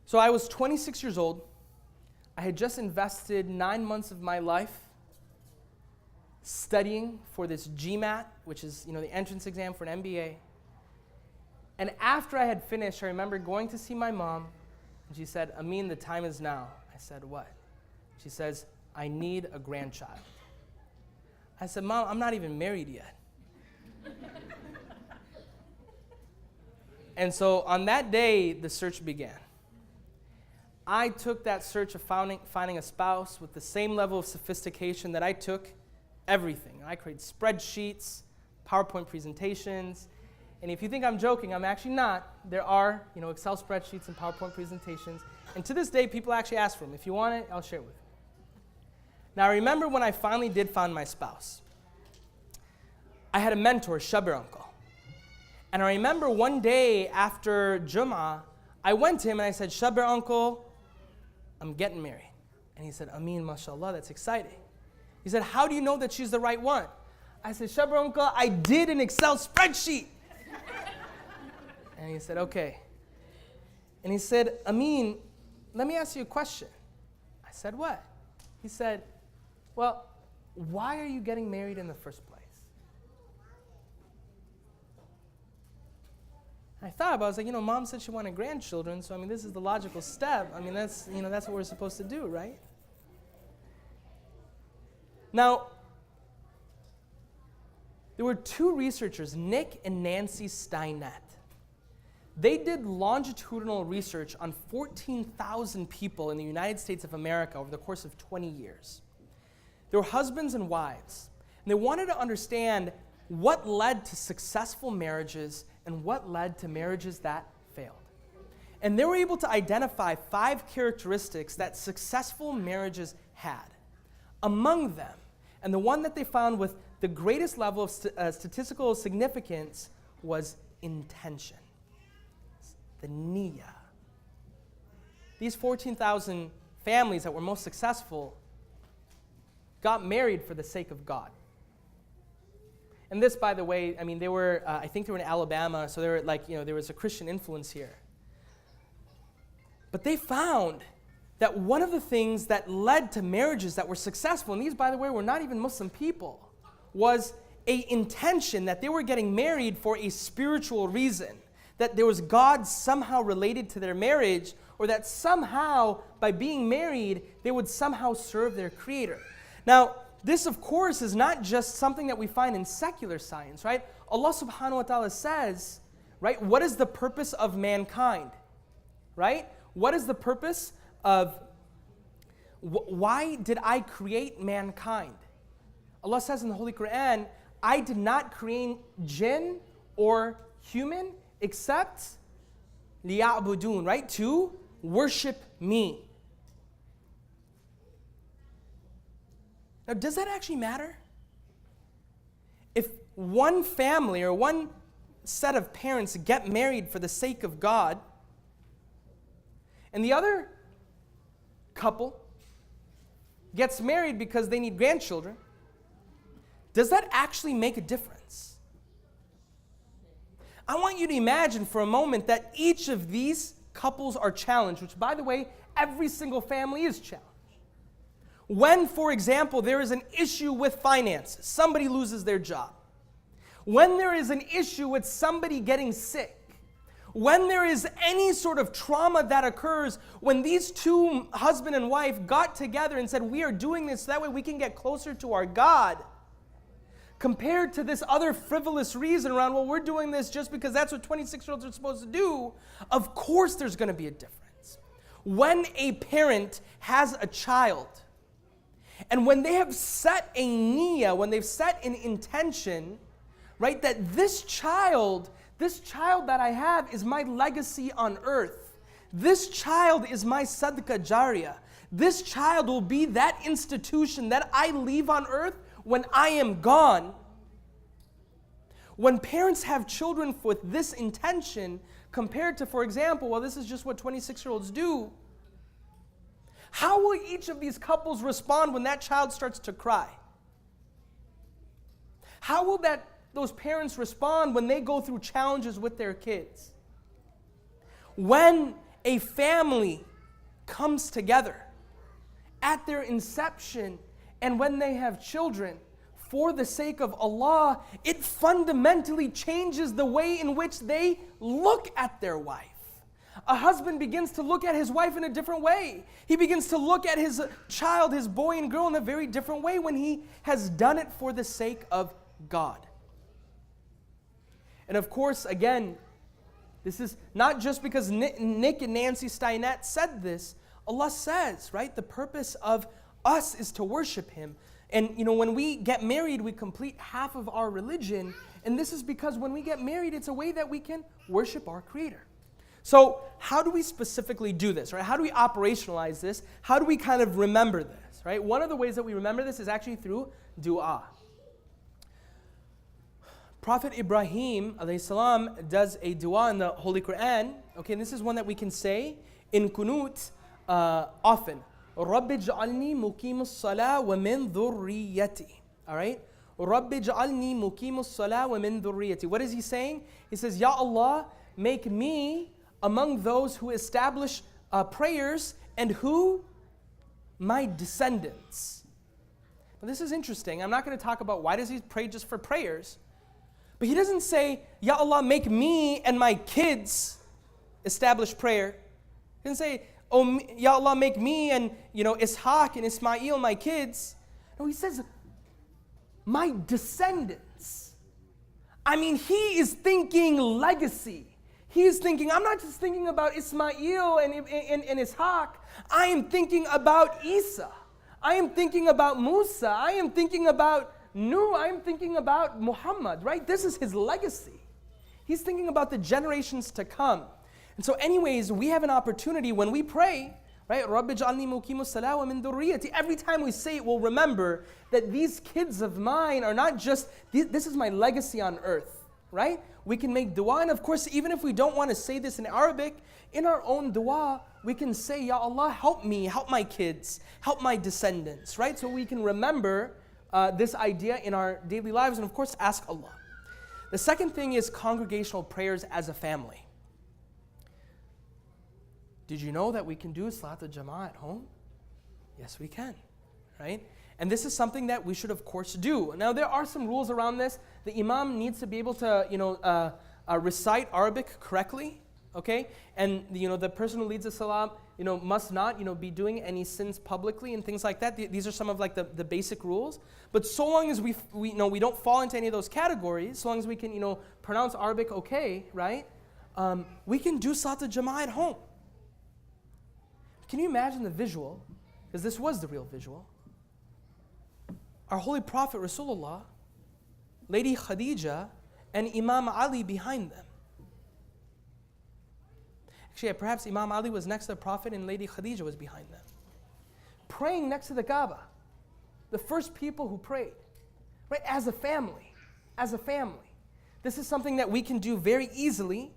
So I was 26 years old. I had just invested 9 months of my life studying for this GMAT, which is the entrance exam for an MBA. And after I had finished, I remember going to see my mom, and she said, "Amin, the time is now." I said, "What?" She says, "I need a grandchild." I said, "Mom, I'm not even married yet." And so on that day, the search began. I took that search of finding a spouse with the same level of sophistication that I took everything. I created spreadsheets, PowerPoint presentations, and if you think I'm joking, I'm actually not. There are, Excel spreadsheets and PowerPoint presentations, and to this day, people actually ask for them. If you want it, I'll share it with you. Now, I remember when I finally did find my spouse. I had a mentor, Shabir uncle. And I remember one day after Jum'ah, I went to him and I said, "Shabir uncle, I'm getting married." And he said, "Amin, mashallah, that's exciting." He said, "How do you know that she's the right one?" I said, "Shabir uncle, I did an Excel spreadsheet." And he said, "Okay." And he said, "Amin, let me ask you a question." I said, "What?" He said, "Well, why are you getting married in the first place?" I thought about it. I was like, Mom said she wanted grandchildren, so this is the logical step. That's what we're supposed to do, right? Now, there were two researchers, Nick and Nancy Steinett. They did longitudinal research on 14,000 people in the United States of America over the course of 20 years. They were husbands and wives, and they wanted to understand what led to successful marriages and what led to marriages that failed. And they were able to identify 5 characteristics that successful marriages had. Among them, and the one that they found with the greatest level of statistical significance, was intention. The niyyah. These 14,000 families that were most successful got married for the sake of God. And this, by the way, they were, I think they were in Alabama, so they were there was a Christian influence here. But they found that one of the things that led to marriages that were successful, and these, by the way, were not even Muslim people, was a intention that they were getting married for a spiritual reason, that there was God somehow related to their marriage, or that somehow, by being married, they would somehow serve their Creator. Now, this, of course, is not just something that we find in secular science, right? Allah subhanahu wa ta'ala says, right, what is the purpose of mankind, right? What is the purpose of Why did I create mankind? Allah says in the Holy Quran, I did not create jinn or human except liya'budun, right? To worship me. Now, does that actually matter? If one family or one set of parents get married for the sake of God, and the other couple gets married because they need grandchildren, does that actually make a difference? I want you to imagine for a moment that each of these couples are challenged, which, by the way, every single family is challenged. When, for example, there is an issue with finances, somebody loses their job. When there is an issue with somebody getting sick, when there is any sort of trauma that occurs, when these two, husband and wife, got together and said, we are doing this so that way we can get closer to our God, compared to this other frivolous reason around, well, we're doing this just because that's what 26-year-olds are supposed to do, of course there's going to be a difference. When a parent has a child, and when they have set a niyyah, when they've set an intention, right, that this child that I have is my legacy on earth. This child is my sadaqah jariyah. This child will be that institution that I leave on earth when I am gone. When parents have children with this intention, compared to, for example, well, this is just what 26-year-olds do, how will each of these couples respond when that child starts to cry? How will those parents respond when they go through challenges with their kids? When a family comes together at their inception and when they have children for the sake of Allah, it fundamentally changes the way in which they look at their wife. A husband begins to look at his wife in a different way. He begins to look at his child, his boy and girl, in a very different way when he has done it for the sake of God. And of course, again, this is not just because Nick and Nancy Steinette said this. Allah says, right, the purpose of us is to worship Him. And when we get married, we complete half of our religion. And this is because when we get married, it's a way that we can worship our Creator. So how do we specifically do this, right? How do we operationalize this? How do we kind of remember this, right? One of the ways that we remember this is actually through dua. Prophet Ibrahim alayhi salam does a dua in the Holy Quran. Okay, and this is one that we can say in kunut often. رَبِّ اجْعَلْنِي مُقِيمُ الصَّلَاةِ وَمِنْ ذُرِّيَّتِي. All right? رَبِّ اجْعَلْنِي مُقِيمُ الصَّلَاةِ وَمِنْ ذُرِّيَّتِي. What is he saying? He says, Ya Allah, make me among those who establish prayers and who? My descendants. Now, this is interesting. I'm not going to talk about why does he pray just for prayers. But he doesn't say, Ya Allah, make me and my kids establish prayer. He doesn't say, oh, Ya Allah, make me and, Ishaq and Ismail, my kids. No, he says, my descendants. I mean, he is thinking legacy. He is thinking, I'm not just thinking about Ismail and Ishaq. I am thinking about Isa. I am thinking about Musa. I am thinking about Noor. I am thinking about Muhammad, right? This is his legacy. He's thinking about the generations to come. And so anyways, we have an opportunity when we pray, right? رَبِّ اجْعَلْنِي مُقِيمُ الصَّلَاةِ وَمِنْ ذُرِّيَّتِي. Every time we say it, we'll remember that these kids of mine are not just, this is my legacy on earth, right? We can make dua, and of course, even if we don't want to say this in Arabic, in our own dua, we can say, Ya Allah, help me, help my kids, help my descendants, right? So we can remember this idea in our daily lives, and of course, ask Allah. The second thing is congregational prayers as a family. Did you know that we can do Salat al-Jama'ah at home? Yes, we can, right? And this is something that we should, of course, do. Now, there are some rules around this. The imam needs to be able to, recite Arabic correctly, okay? And, the person who leads the salah, must not, be doing any sins publicly and things like that. These are some of like the basic rules. But so long as we don't fall into any of those categories, so long as we can, pronounce Arabic okay, right? We can do Salat al-Jama'ah at home. Can you imagine the visual because this was the real visual. Our Holy Prophet Rasulullah, Lady Khadija, and Imam Ali behind them. Actually, perhaps Imam Ali was next to the Prophet and Lady Khadija was behind them. Praying next to the Kaaba. The first people who prayed. Right? As a family. As a family. This is something that we can do very easily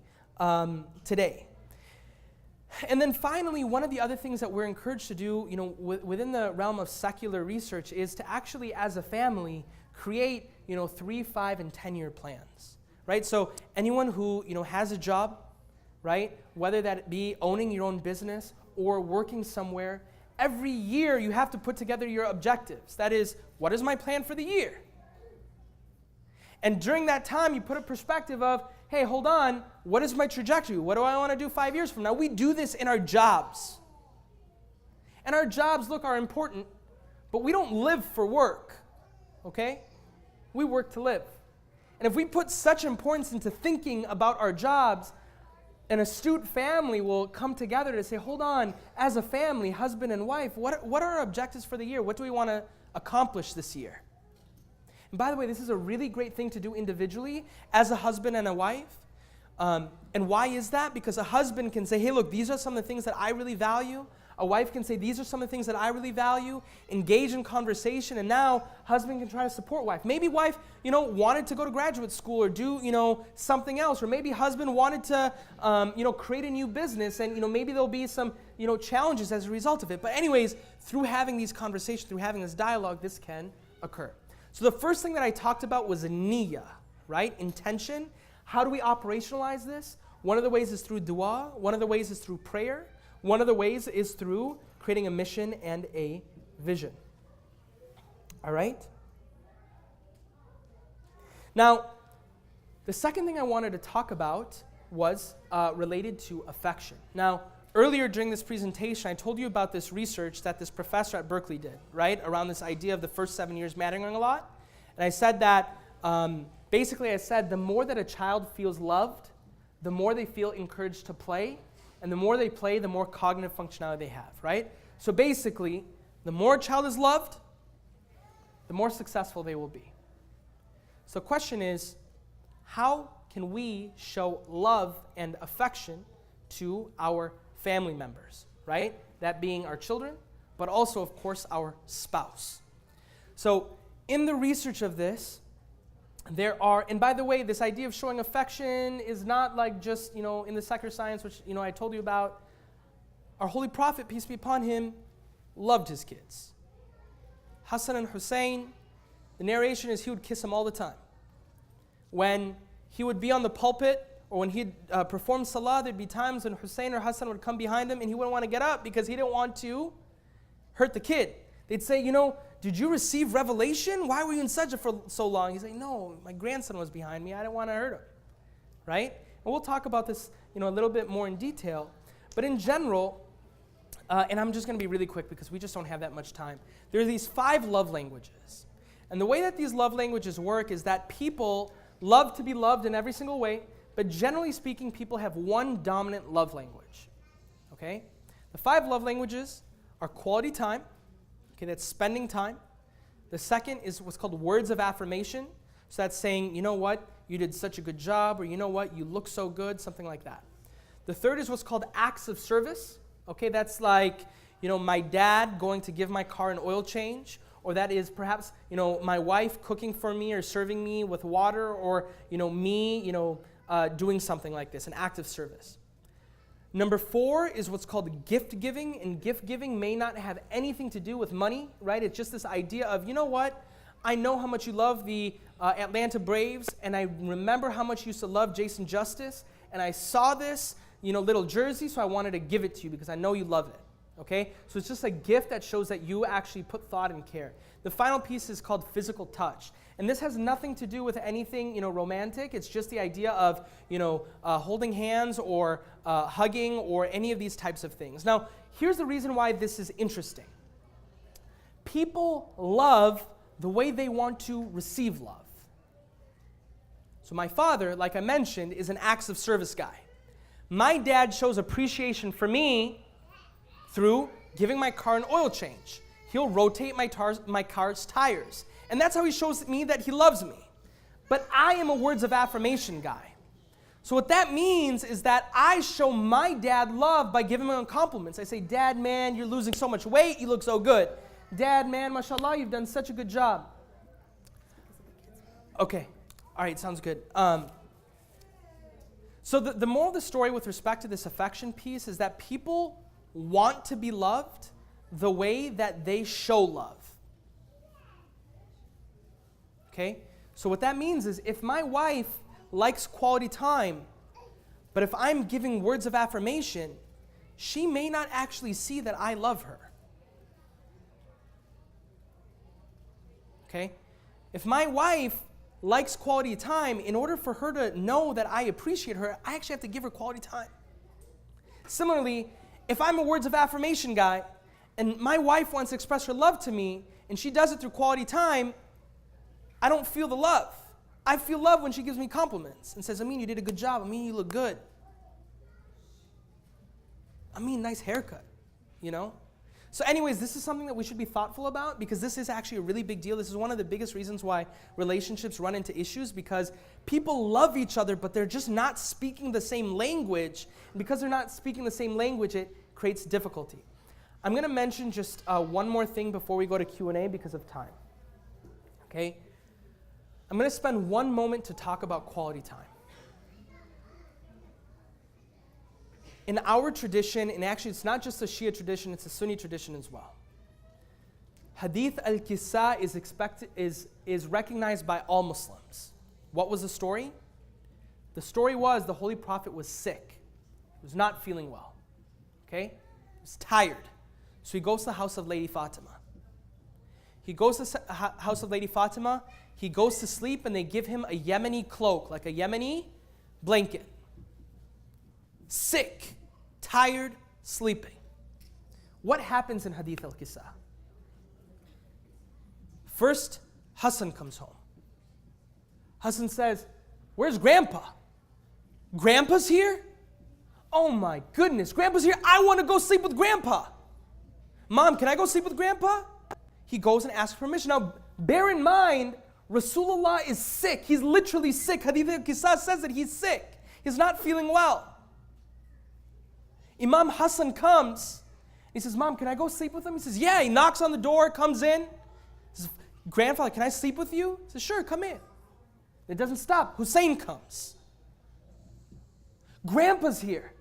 today. And then finally, one of the other things that we're encouraged to do, within the realm of secular research is to actually, as a family, create, 3, 5, and 10-year plans, right? So anyone who, has a job, right, whether that be owning your own business or working somewhere, every year you have to put together your objectives. That is, what is my plan for the year? And during that time, you put a perspective of, hey, hold on, what is my trajectory? What do I want to do 5 years from now? We do this in our jobs. And our jobs, are important, but we don't live for work, okay? We work to live. And if we put such importance into thinking about our jobs, an astute family will come together to say, hold on, as a family, husband and wife, what are our objectives for the year? What do we want to accomplish this year? And by the way, this is a really great thing to do individually as a husband and a wife. And why is that? Because a husband can say, hey, look, these are some of the things that I really value. A wife can say, these are some of the things that I really value. Engage in conversation, and now husband can try to support wife. Maybe wife, wanted to go to graduate school or do, something else. Or maybe husband wanted to, create a new business, and, maybe there'll be some, challenges as a result of it. But anyways, through having these conversations, through having this dialogue, this can occur. So the first thing that I talked about was niyyah, right? Intention. How do we operationalize this? One of the ways is through dua. One of the ways is through prayer. One of the ways is through creating a mission and a vision. All right? Now, the second thing I wanted to talk about was related to affection. Now, earlier during this presentation, I told you about this research that this professor at Berkeley did, right, around this idea of the first 7 years mattering a lot. And I said that, the more that a child feels loved, the more they feel encouraged to play, and the more they play, the more cognitive functionality they have, right? So basically, the more a child is loved, the more successful they will be. So the question is, how can we show love and affection to our family members, right? That being our children, but also, of course, our spouse. So in the research of this, there are, and by the way, this idea of showing affection is not like just, in the secular science, which, I told you about. Our Holy Prophet, peace be upon him, loved his kids. Hassan and Hussein, the narration is he would kiss them all the time. When he would be on the pulpit, or when he'd perform salah, there'd be times when Hussein or Hassan would come behind him and he wouldn't want to get up because he didn't want to hurt the kid. They'd say, did you receive revelation? Why were you in sajda for so long? He's like, no, my grandson was behind me. I didn't want to hurt him, right? And we'll talk about this, a little bit more in detail. But in general, and I'm just going to be really quick because we just don't have that much time. There are these 5 love languages. And the way that these love languages work is that people love to be loved in every single way, but generally speaking, people have one dominant love language, okay? The 5 love languages are quality time. Okay, that's spending time. The second is what's called words of affirmation. So that's saying, you know what, you did such a good job, or you know what, you look so good, something like that. The third is what's called acts of service. Okay, that's like, my dad going to give my car an oil change, or that is perhaps, my wife cooking for me or serving me with water, or, me, doing something like this, an act of service. Number 4 is what's called gift giving, and gift giving may not have anything to do with money, right? It's just this idea of, you know what, I know how much you love the Atlanta Braves, and I remember how much you used to love Jason Justice, and I saw this, little jersey, so I wanted to give it to you because I know you love it, okay? So it's just a gift that shows that you actually put thought and care. The final piece is called physical touch. And this has nothing to do with anything, romantic. It's just the idea of, holding hands or hugging or any of these types of things. Now, here's the reason why this is interesting. People love the way they want to receive love. So my father, like I mentioned, is an acts of service guy. My dad shows appreciation for me through giving my car an oil change. He'll rotate my car's tires. And that's how he shows me that he loves me. But I am a words of affirmation guy. So what that means is that I show my dad love by giving him compliments. I say, Dad, man, you're losing so much weight. You look so good. Dad, man, mashallah, you've done such a good job. Okay. All right, sounds good. So the moral of the story with respect to this affection piece is that people want to be loved the way that they show love. Okay? So what that means is if my wife likes quality time, but if I'm giving words of affirmation, she may not actually see that I love her. Okay? If my wife likes quality time, in order for her to know that I appreciate her, I actually have to give her quality time. Similarly, if I'm a words of affirmation guy, and my wife wants to express her love to me, and she does it through quality time, I don't feel the love. I feel love when she gives me compliments and says, Amin, you did a good job. Amin, you look good. Amin, nice haircut, you know? So anyways, this is something that we should be thoughtful about because this is actually a really big deal. This is one of the biggest reasons why relationships run into issues because people love each other, but they're just not speaking the same language. And because they're not speaking the same language, it creates difficulty. I'm going to mention just one more thing before we go to Q&A because of time. Okay? I'm going to spend one moment to talk about quality time. In our tradition, and actually it's not just a Shia tradition, it's a Sunni tradition as well. Hadith al-Qissa is recognized by all Muslims. What was the story? The story was the Holy Prophet was sick. He was not feeling well. Okay? He was tired. So he goes to the house of Lady Fatima. He goes to the house of Lady Fatima. He goes to sleep and they give him a Yemeni cloak, like a Yemeni blanket. Sick, tired, sleeping. What happens in Hadith al-Qissa? First, Hassan comes home. Hassan says, where's Grandpa? Grandpa's here? Oh my goodness, Grandpa's here. I want to go sleep with Grandpa. Mom, can I go sleep with Grandpa? He goes and asks permission. Now, bear in mind, Rasulullah is sick. He's literally sick. Hadith al-Qissa says that he's sick. He's not feeling well. Imam Hassan comes. He says, Mom, can I go sleep with him? He says, yeah. He knocks on the door, comes in. He says, Grandfather, can I sleep with you? He says, sure, come in. It doesn't stop. Hussein comes. Grandpa's here.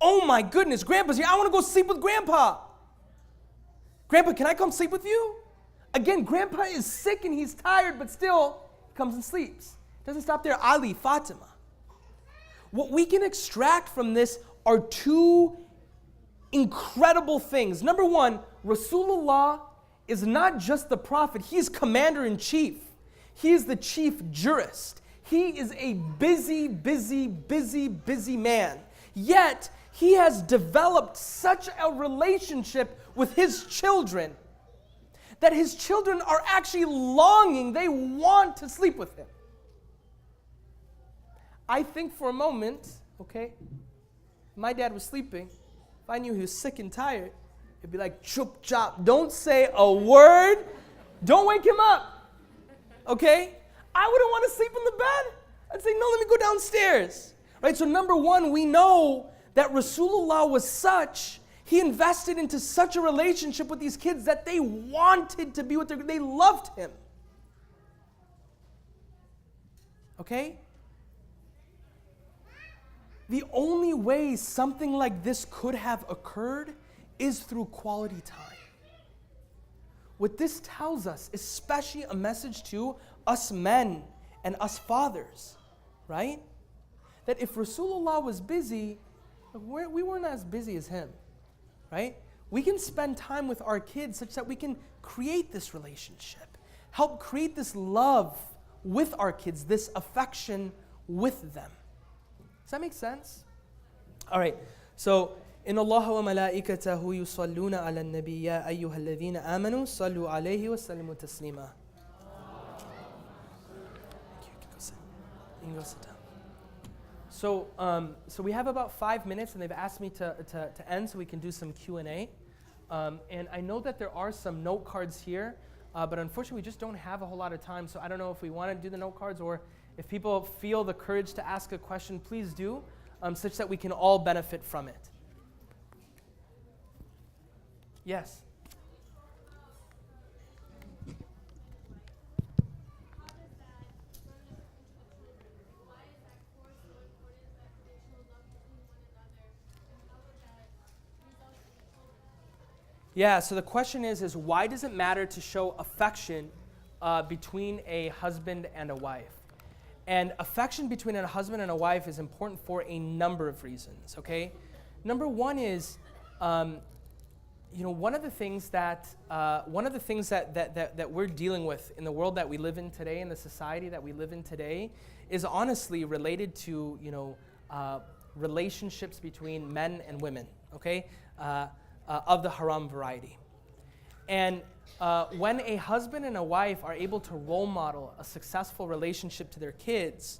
Oh my goodness, Grandpa's here. I want to go sleep with Grandpa. Grandpa, can I come sleep with you? Again, Grandpa is sick and he's tired, but still he comes and sleeps. Doesn't stop there. Ali, Fatima. What we can extract from this are two incredible things. Number one, Rasulullah is not just the prophet, he's commander-in-chief. He is the chief jurist. He is a busy man. Yet, he has developed such a relationship with his children that his children are actually longing, they want to sleep with him. I think for a moment, okay, my dad was sleeping. If I knew he was sick and tired, it'd be like, chup chop, don't say a word, don't wake him up, okay? I wouldn't want to sleep in the bed. I'd say, no, let me go downstairs, right? So number one, we know that Rasulullah was such, he invested into such a relationship with these kids that they wanted to be with they loved him, okay? The only way something like this could have occurred is through quality time. What this tells us, especially a message to us men and us fathers, right? That if Rasulullah was busy, we weren't as busy as him, right? We can spend time with our kids such that we can create this relationship, help create this love with our kids, this affection with them. Does that make sense? All right. So, إن الله وملائكته يصلون على النبي يا أيها الذين آمنوا صلوا عليه وسلموا تسليما. You can go sit down. So we have about 5 minutes, and they've asked me to end so we can do some Q&A. And I know that there are some note cards here, but unfortunately we just don't have a whole lot of time, so I don't know if we want to do the note cards or if people feel the courage to ask a question, please do, such that we can all benefit from it. Yes? Yeah, so the question is why does it matter to show affection between a husband and a wife? And affection between a husband and a wife is important for a number of reasons, okay? Number one is, one of the things that we're dealing with in the world that we live in today, in the society that we live in today, is honestly related to, relationships between men and women, okay? Of the haram variety. And when a husband and a wife are able to role model a successful relationship to their kids,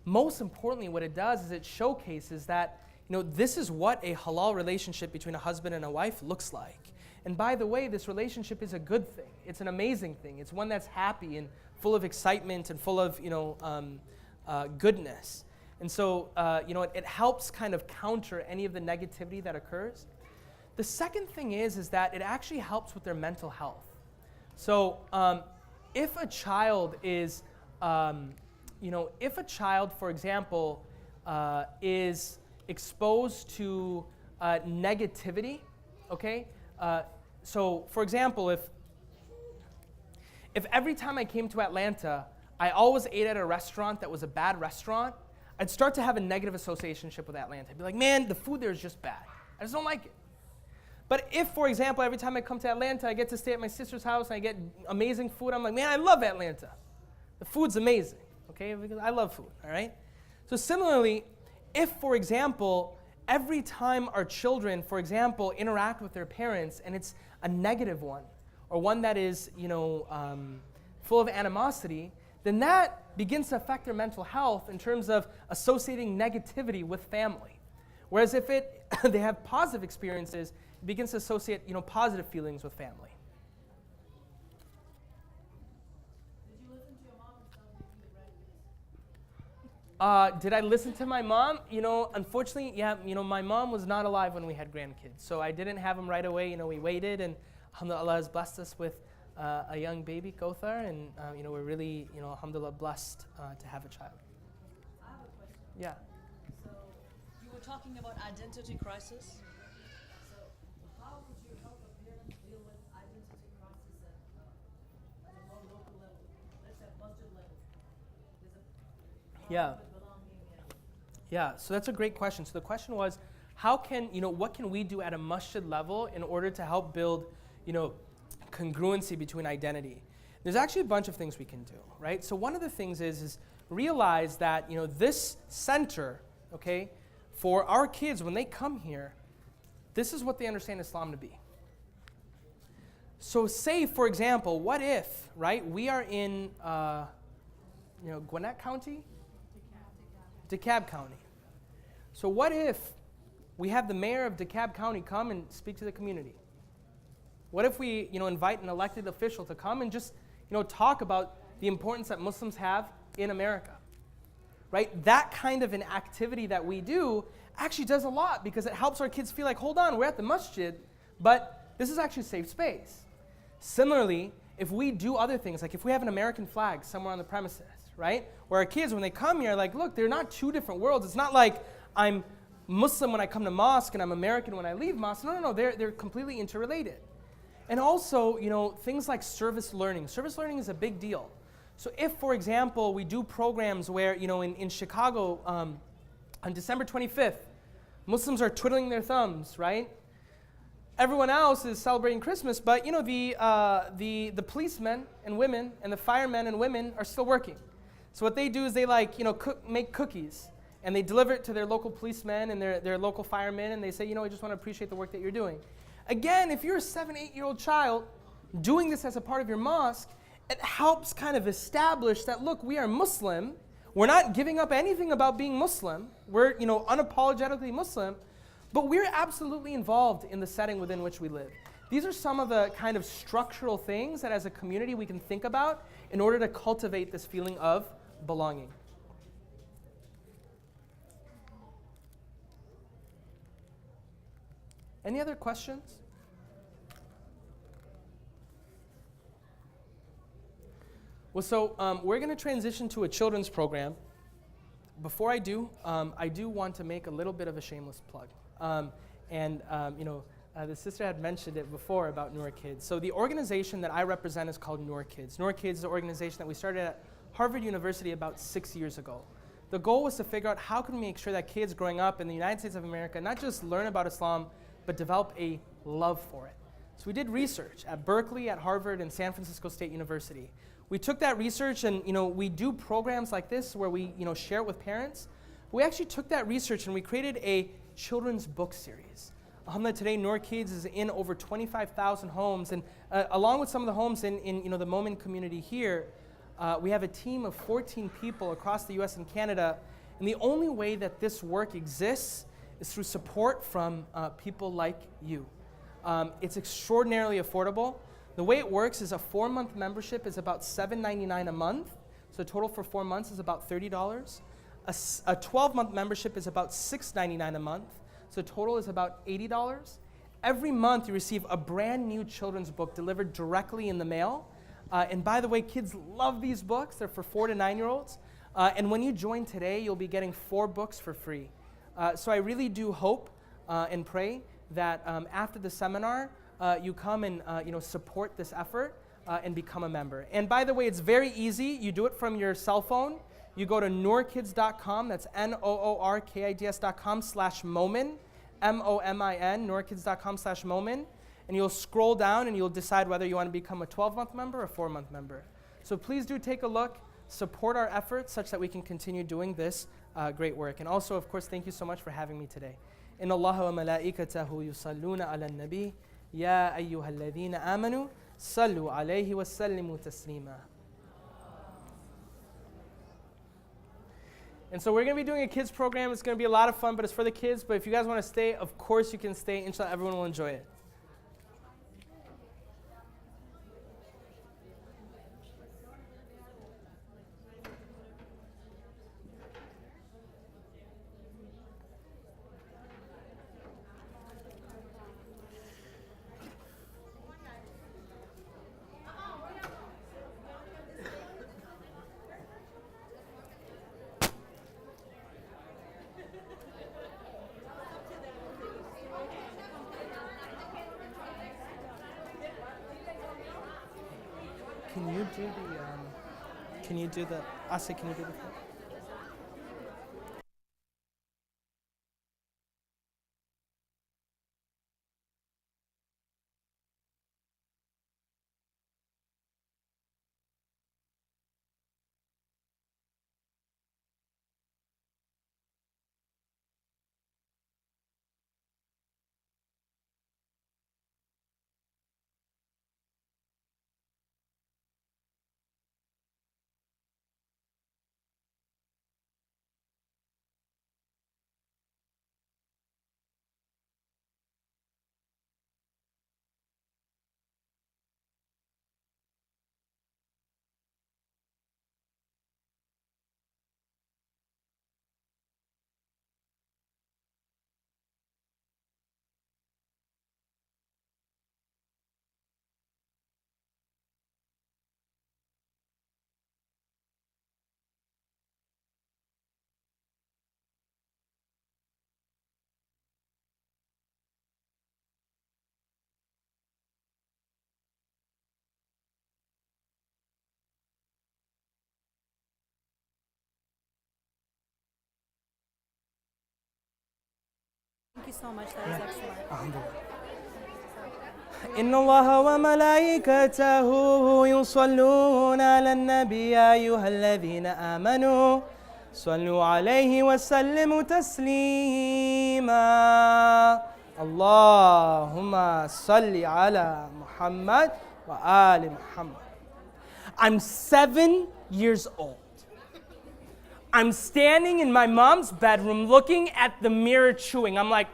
most importantly, what it does is it showcases that, this is what a halal relationship between a husband and a wife looks like. And by the way, this relationship is a good thing. It's an amazing thing. It's one that's happy and full of excitement and full of, goodness. And so, it helps kind of counter any of the negativity that occurs. The second thing is that it actually helps with their mental health. So if a child is, if a child, for example, is exposed to negativity, okay? So for example, if every time I came to Atlanta, I always ate at a restaurant that was a bad restaurant, I'd start to have a negative association with Atlanta. I'd be like, man, the food there is just bad. I just don't like it. But if, for example, every time I come to Atlanta, I get to stay at my sister's house and I get amazing food, I'm like, man, I love Atlanta. The food's amazing, okay? Because I love food, all right? So similarly, if, for example, every time our children, for example, interact with their parents and it's a negative one or one that is, full of animosity, then that begins to affect their mental health in terms of associating negativity with family. Whereas if they have positive experiences, it begins to associate, positive feelings with family. Did you listen to your mom and tell you the grandkids? Did I listen to my mom? Unfortunately, yeah, my mom was not alive when we had grandkids. So I didn't have them right away. We waited, and alhamdulillah, Allah has blessed us with a young baby, Kothar, and we're really, alhamdulillah, blessed to have a child. I have a question. Yeah. So you were talking about identity crisis. So how would you help a parent deal with identity crisis at a more local level? Let's say masjid level. There's a Yeah. of belonging and Yeah, so that's a great question. So the question was, how can, what can we do at a masjid level in order to help build, congruency between identity? There's actually a bunch of things we can do, right? So one of the things is realize that, this center, okay, for our kids, when they come here, this is what they understand Islam to be. So say, for example, what if, right, we are in, Gwinnett County? DeKalb County. So what if we have the mayor of DeKalb County come and speak to the community? What if we, invite an elected official to come and just, talk about the importance that Muslims have in America? Right? That kind of an activity that we do actually does a lot because it helps our kids feel like, hold on, we're at the masjid, but this is actually a safe space. Similarly, if we do other things, like if we have an American flag somewhere on the premises, right? Where our kids, when they come here, are like, look, they're not two different worlds. It's not like I'm Muslim when I come to mosque and I'm American when I leave mosque. No, they're completely interrelated. And also, things like service learning. Service learning is a big deal. So if, for example, we do programs where, in Chicago, on December 25th, Muslims are twiddling their thumbs, right? Everyone else is celebrating Christmas, but, the policemen and women and the firemen and women are still working. So what they do is they make cookies, and they deliver it to their local policemen and their local firemen, and they say, I just want to appreciate the work that you're doing. Again, if you're a 7, 8-year-old child doing this as a part of your mosque, it helps kind of establish that, look, we are Muslim, We're not giving up anything about being Muslim. We're, unapologetically Muslim, but we're absolutely involved in the setting within which we live. These are some of the kind of structural things that as a community we can think about in order to cultivate this feeling of belonging. Any other questions? Well, so we're going to transition to a children's program. Before I do want to make a little bit of a shameless plug. The sister had mentioned it before about Noor Kids. So the organization that I represent is called Noor Kids. Noor Kids is an organization that we started at Harvard University about 6 years ago. The goal was to figure out how can we make sure that kids growing up in the United States of America not just learn about Islam, but develop a love for it. So we did research at Berkeley, at Harvard, and San Francisco State University. We took that research and we do programs like this where we share it with parents. We actually took that research and we created a children's book series. Alhamdulillah, today Noor Kids is in over 25,000 homes, and along with some of the homes in the Momin community here, we have a team of 14 people across the U.S. and Canada, and the only way that this work exists is through support from people like you. It's extraordinarily affordable. The way it works is a 4-month membership is about $7.99 a month, so the total for 4 months is about $30. A 12-month membership is about $6.99 a month, so the total is about $80. Every month you receive a brand new children's book delivered directly in the mail. And by the way, kids love these books. They're for 4 to 9-year-olds. And when you join today, you'll be getting 4 books for free. So I really do hope and pray that after the seminar, you come and support this effort and become a member. And by the way, it's very easy. You do it from your cell phone. You go to noorkids.com. That's noorkids.com/momin, MOMIN, noorkids.com/momin. And you'll scroll down and you'll decide whether you want to become a 12-month member or a 4-month member. So please do take a look, support our efforts such that we can continue doing this great work. And also, of course, thank you so much for having me today. إن الله وملائكته يصلون على النبي يا أيها الذين آمنوا صلوا عليه وسلموا تسليما. And so we're going to be doing a kids program. It's going to be a lot of fun, but it's for the kids. But if you guys want to stay, of course you can stay. Inshallah, everyone will enjoy it. Can you do the Thank you so much. That was excellent. إن الله وملائكته يصلون على النبي يا أيها الذين آمنوا صلوا عليه وسلموا تسليما اللهم صل على محمد وآل محمد. I'm 7 years old. I'm standing in my mom's bedroom looking at the mirror chewing. I'm like,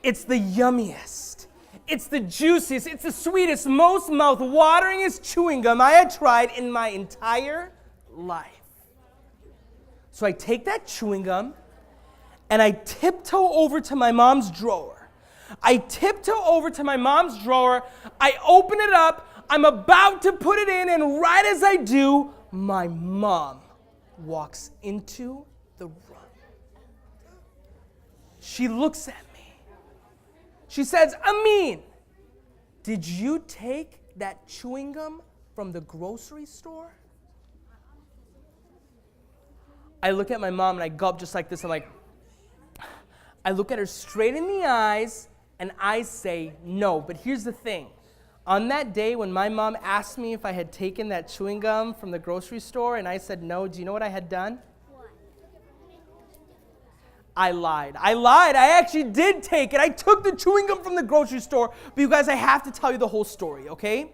it's the yummiest, it's the juiciest, it's the sweetest, most mouth-wateringest chewing gum I had tried in my entire life. So I take that chewing gum and I tiptoe over to my mom's drawer. I open it up, I'm about to put it in, and right as I do, my mom walks into the room. She looks at me. She says, Amin, did you take that chewing gum from the grocery store? I look at my mom and I gulp just like this. I'm like, I look at her straight in the eyes and I say no. But here's the thing. On that day when my mom asked me if I had taken that chewing gum from the grocery store and I said no, do you know what I had done? I lied. I actually did take it. I took the chewing gum from the grocery store. But you guys, I have to tell you the whole story, okay?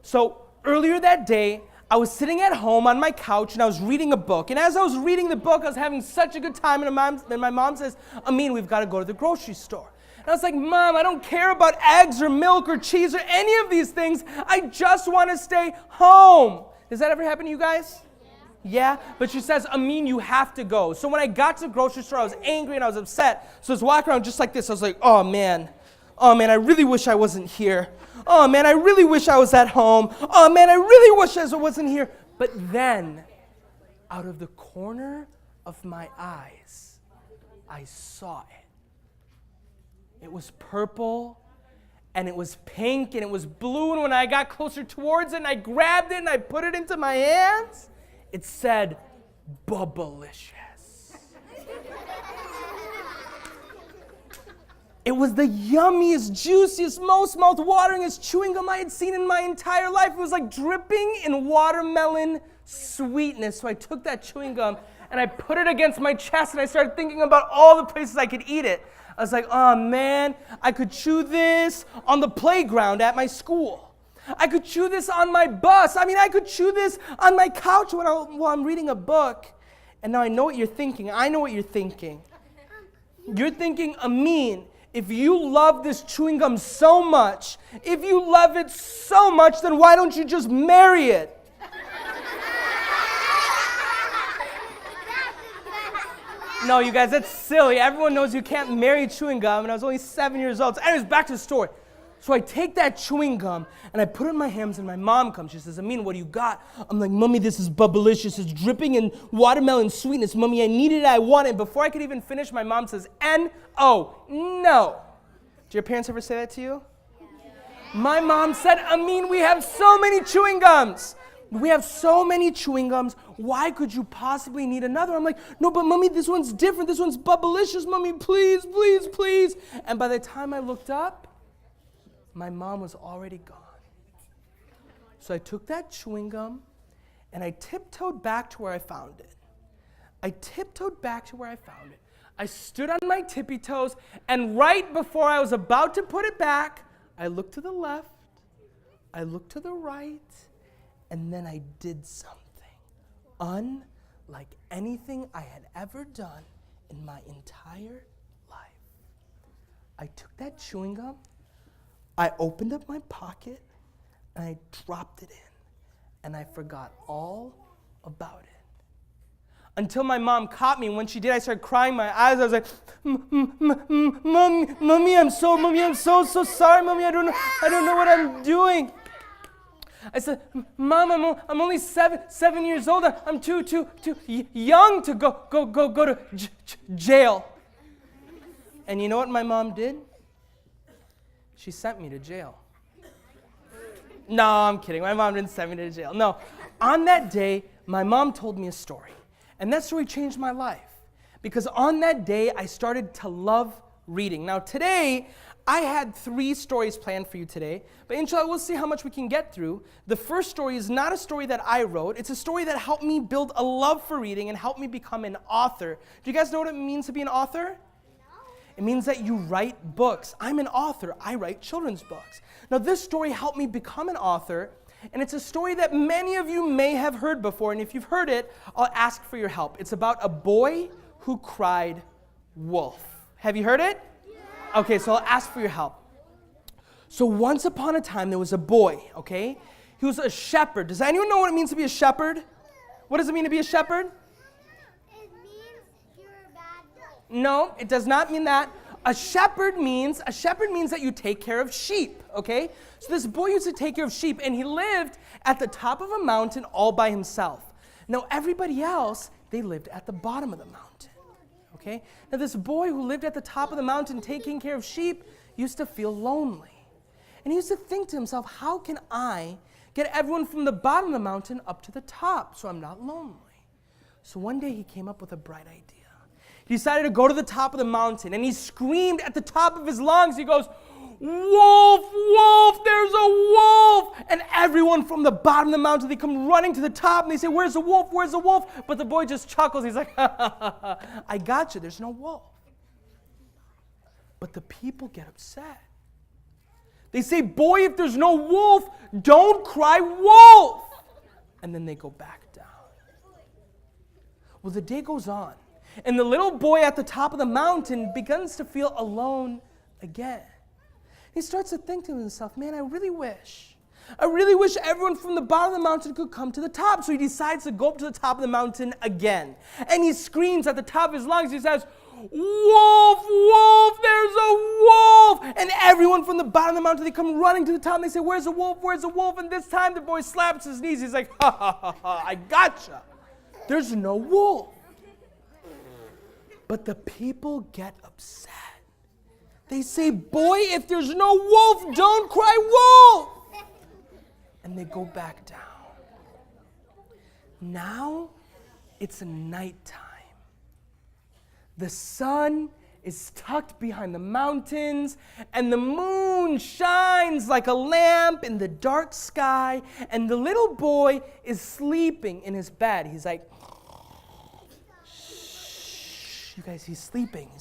So earlier that day, I was sitting at home on my couch and I was reading a book. And as I was reading the book, I was having such a good time. And my mom says, Amin, we've got to go to the grocery store. And I was like, Mom, I don't care about eggs or milk or cheese or any of these things. I just want to stay home. Does that ever happen to you guys? Yeah, but she says, Amin, you have to go. So when I got to the grocery store, I was angry and I was upset. So I was walking around just like this. I was like, oh man, I really wish I wasn't here. Oh man, I really wish I was at home. Oh man, I really wish I wasn't here. But then, out of the corner of my eyes, I saw it. It was purple, and it was pink, and it was blue, and when I got closer towards it, and I grabbed it, and I put it into my hands, it said, Bubblicious. It was the yummiest, juiciest, most mouth-wateringest chewing gum I had seen in my entire life. It was like dripping in watermelon sweetness. So I took that chewing gum and I put it against my chest and I started thinking about all the places I could eat it. I was like, oh man, I could chew this on the playground at my school. I could chew this on my bus. I could chew this on my couch while I'm reading a book. And now I know what you're thinking. I know what you're thinking. You're thinking, Amin, if you love this chewing gum so much, if you love it so much, then why don't you just marry it? No, you guys, that's silly. Everyone knows you can't marry chewing gum, and I was only 7 years old. So anyways, back to the story. So I take that chewing gum, and I put it in my hands, and my mom comes. She says, Amin, what do you got? I'm like, Mommy, this is Bubblicious. It's dripping in watermelon sweetness. Mommy, I need it. I want it. Before I could even finish, my mom says, N-O, no. Do your parents ever say that to you? Yeah. My mom said, Amin, we have so many chewing gums. We have so many chewing gums. Why could you possibly need another? I'm like, no, but Mommy, this one's different. This one's Bubblicious. Mommy, please, please, please. And by the time I looked up, my mom was already gone. So I took that chewing gum and I tiptoed back to where I found it. I stood on my tippy toes, and right before I was about to put it back, I looked to the left, I looked to the right, and then I did something unlike anything I had ever done in my entire life. I took that chewing gum, I opened up my pocket, and I dropped it in, and I forgot all about it. Until my mom caught me, and when she did, I started crying my eyes. I was like, Mommy, I'm so sorry, Mommy. I don't know what I'm doing. I said, Mom, I'm only seven years old. I'm too young to go to jail. And you know what my mom did? She sent me to jail. No, I'm kidding. My mom didn't send me to jail. No. On that day, my mom told me a story. And that story changed my life. Because on that day, I started to love reading. Now today, I had 3 stories planned for you today. But inshallah, we'll see how much we can get through. The first story is not a story that I wrote. It's a story that helped me build a love for reading and helped me become an author. Do you guys know what it means to be an author? It means that you write books. I'm an author. I write children's books. Now, this story helped me become an author, and it's a story that many of you may have heard before, and if you've heard it, I'll ask for your help. It's about a boy who cried wolf. Have you heard it? Yeah. Okay, so I'll ask for your help. So once upon a time, there was a boy, okay? He was a shepherd. Does anyone know what it means to be a shepherd? What does it mean to be a shepherd? It means you're a bad boy. No, it does not mean that. A shepherd means that you take care of sheep, okay? So this boy used to take care of sheep, and he lived at the top of a mountain all by himself. Now, everybody else, they lived at the bottom of the mountain, okay? Now, this boy who lived at the top of the mountain taking care of sheep used to feel lonely. And he used to think to himself, how can I get everyone from the bottom of the mountain up to the top so I'm not lonely? So one day he came up with a bright idea. He decided to go to the top of the mountain, and he screamed at the top of his lungs. He goes, wolf, wolf, there's a wolf! And everyone from the bottom of the mountain, they come running to the top, and they say, where's the wolf, where's the wolf? But the boy just chuckles. He's like, ha, ha, ha, ha. I got you, there's no wolf. But the people get upset. They say, boy, if there's no wolf, don't cry wolf. And then they go back down. Well, the day goes on, and the little boy at the top of the mountain begins to feel alone again. He starts to think to himself, man, I really wish everyone from the bottom of the mountain could come to the top. So he decides to go up to the top of the mountain again. And he screams at the top of his lungs. He says, wolf, wolf, there's a wolf! And everyone from the bottom of the mountain, they come running to the top, and they say, where's the wolf, where's the wolf? And this time the boy slaps his knees. He's like, ha, ha, ha, ha, I gotcha. There's no wolf. But the people get upset. They say, boy, if there's no wolf, don't cry wolf! And they go back down. Now it's nighttime. The sun is tucked behind the mountains, and the moon shines like a lamp in the dark sky, and the little boy is sleeping in his bed. He's like, shh, you guys, he's sleeping.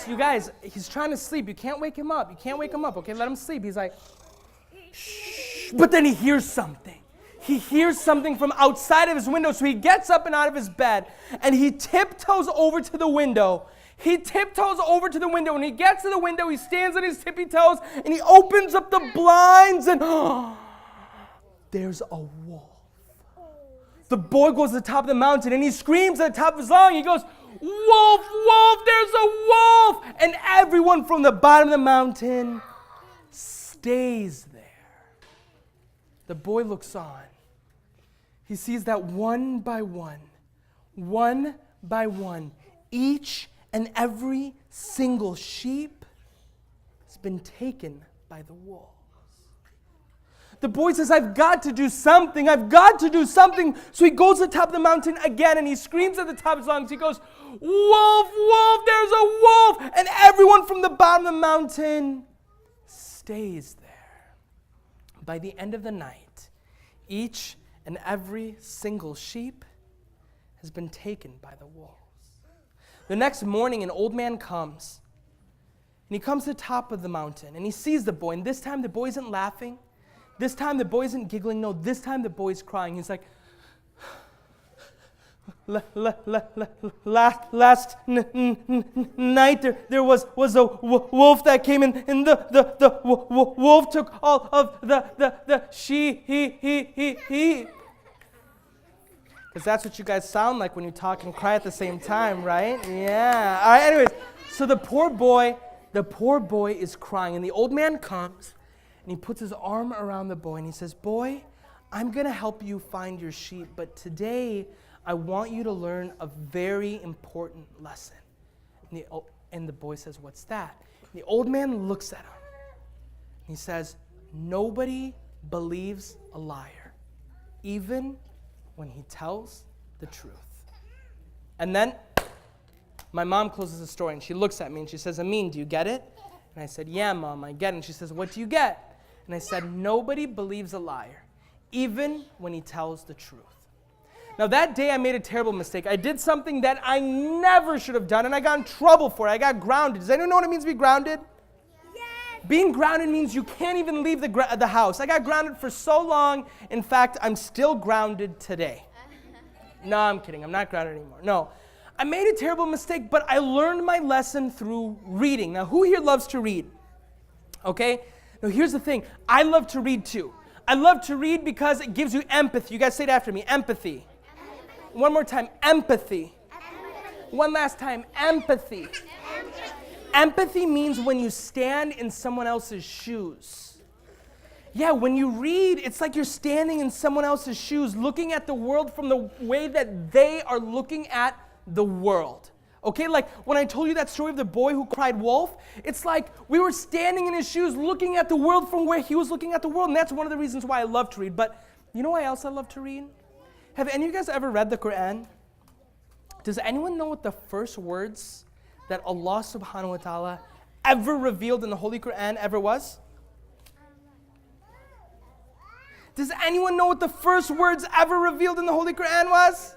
You guys, he's trying to sleep. You can't wake him up. Okay? Let him sleep. He's like, shh. But then he hears something. He hears something from outside of his window, so he gets up and out of his bed, and he tiptoes over to the window. When he gets to the window, he stands on his tippy toes, and he opens up the blinds, and there's a wolf. The boy goes to the top of the mountain, and he screams at the top of his lungs. He goes, wolf, wolf, there's a wolf! And everyone from the bottom of the mountain stays there. The boy looks on. He sees that one by one, each and every single sheep has been taken by the wolves. The boy says, I've got to do something. So he goes to the top of the mountain again, and he screams at the top of his lungs. He goes, wolf, wolf, there's a wolf! And everyone from the bottom of the mountain stays there. By the end of the night, each and every single sheep has been taken by the wolves. The next morning, an old man comes, and he comes to the top of the mountain, and he sees the boy, and this time the boy isn't laughing. This time the boy isn't giggling. No, this time the boy's crying. He's like, last night there was a wolf that came in, and the wolf took all of the sheep. Because that's what you guys sound like when you talk and cry at the same time, right? Yeah. All right, anyways, so the poor boy is crying, and the old man comes, and he puts his arm around the boy, and he says, boy, I'm going to help you find your sheep, but I want you to learn a very important lesson. And the boy says, what's that? And the old man looks at him. He says, nobody believes a liar, even when he tells the truth. And then My mom closes the story and she looks at me and she says, Amin, do you get it? And I said, yeah, Mom, I get it. And she says, what do you get? And I said, nobody believes a liar, even when he tells the truth. Now that day I made a terrible mistake. I did something that I never should have done and I got in trouble for it. I got grounded. Does anyone know what it means to be grounded? Yes. Being grounded means you can't even leave the house. I got grounded for so long. In fact, I'm still grounded today. No, I'm kidding. I'm not grounded anymore. No. I made a terrible mistake, but I learned my lesson through reading. Now, who here loves to read? Okay? Now, here's the thing. I love to read too. I love to read because it gives you empathy. You guys say it after me. Empathy. One more time. Empathy. One last time. Empathy. Empathy means when you stand in someone else's shoes. Yeah, when you read, it's like you're standing in someone else's shoes, looking at the world from the way that they are looking at the world. Okay, like when I told you that story of the boy who cried wolf, it's like we were standing in his shoes looking at the world from where he was looking at the world, and that's one of the reasons why I love to read. But you know why else I love to read? Have any of you guys ever read the Quran? Does anyone know what the first words that Allah subhanahu wa ta'ala ever revealed in the Holy Quran ever was? Does anyone know what the first words ever revealed in the Holy Quran was?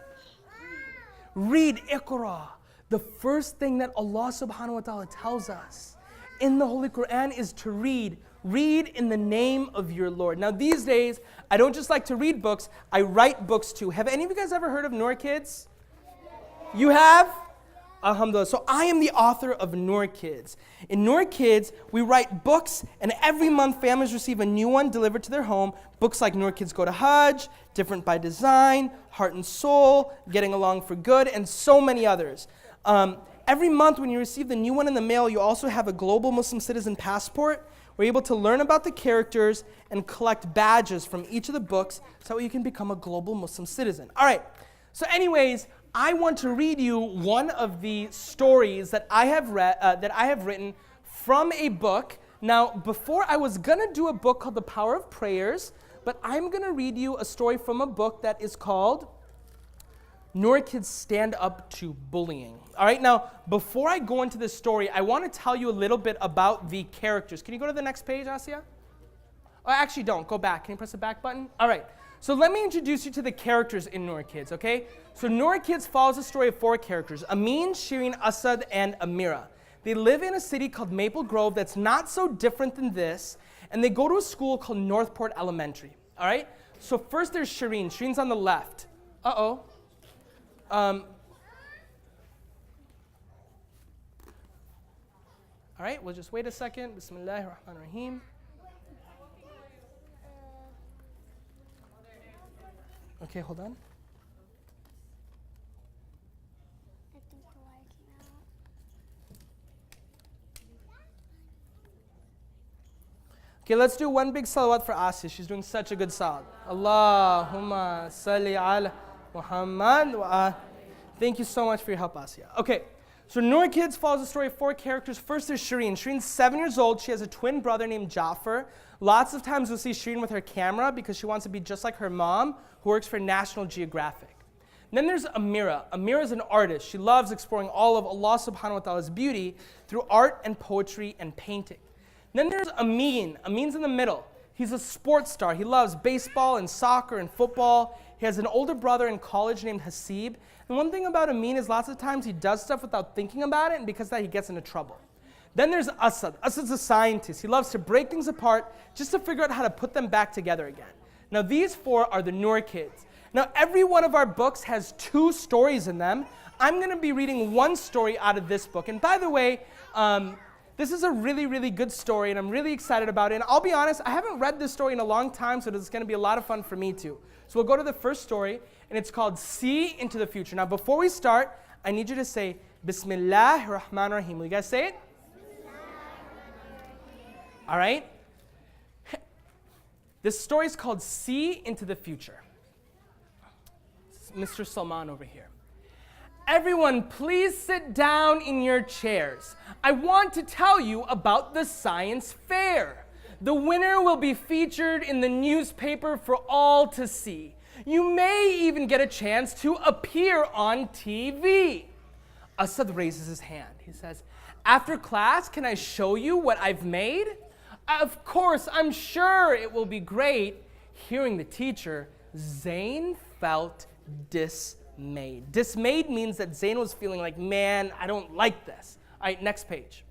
Read, Iqra. The first thing that Allah subhanahu wa ta'ala tells us in the Holy Quran is to read. Read in the name of your Lord. Now these days, I don't just like to read books, I write books too. Have any of you guys ever heard of Noor Kids? You have? Alhamdulillah. So I am the author of Noor Kids. In Noor Kids, we write books, and every month families receive a new one delivered to their home. Books like Noor Kids Go to Hajj, Different by Design, Heart and Soul, Getting Along for Good, and so many others. Every month when you receive the new one in the mail, you also have a global Muslim citizen passport. We're able to learn about the characters and collect badges from each of the books so that you can become a global Muslim citizen. All right, so anyways, I want to read you one of the stories that I have written from a book. Now, before I was gonna do a book called The Power of Prayers, but I'm gonna read you a story from a book that is called Noor Kids Stand Up to Bullying. All right, now, before I go into this story, I want to tell you a little bit about the characters. Can you go to the next page, Asya? Oh, actually, don't. Go back. Can you press the back button? All right. So let me introduce you to the characters in Noor Kids, okay? So Noor Kids follows the story of 4 characters, Amin, Shireen, Asad, and Amira. They live in a city called Maple Grove that's not so different than this, and they go to a school called Northport Elementary, all right? So first there's Shireen. Shireen's on the left. Uh-oh. All right, we'll just wait a second. Bismillahir Rahmanir Rahim. Okay, hold on. Okay, let's do one big salawat for Asya. She's doing such a good salawat. Allahumma salli ala Muhammad wa Thank you so much for your help, Asya. Okay, so Noor Kids follows the story of 4 characters. First, there's Shireen. Shireen's 7 years old. She has a twin brother named Jaffar. Lots of times we'll see Shireen with her camera because she wants to be just like her mom, who works for National Geographic. And then there's Amira. Amira is an artist. She loves exploring all of Allah subhanahu wa ta'ala's beauty through art and poetry and painting. And then there's Amin. Amin's in the middle. He's a sports star. He loves baseball and soccer and football. He has an older brother in college named Hasib. And one thing about Amin is lots of times he does stuff without thinking about it, and because of that he gets into trouble. Then there's Asad. Asad's a scientist. He loves to break things apart just to figure out how to put them back together again. Now these 4 are the Noor Kids. Now every one of our books has 2 stories in them. I'm going to be reading one story out of this book. And by the way, this is a really, really good story, and I'm really excited about it. And I'll be honest, I haven't read this story in a long time, so it's going to be a lot of fun for me too. So we'll go to the first story, and it's called See Into the Future. Now before we start, I need you to say Bismillahir Rahmanir Rahim. Will you guys say it? All right? This story is called See Into the Future. Mr. Salman over here. Everyone, please sit down in your chairs. I want to tell you about the science fair. The winner will be featured in the newspaper for all to see. You may even get a chance to appear on TV. Asad raises his hand. He says, after class, can I show you what I've made? Of course, I'm sure it will be great. Hearing the teacher, Zayn felt dismayed. Dismayed means that Zayn was feeling like, man, I don't like this. All right, next page.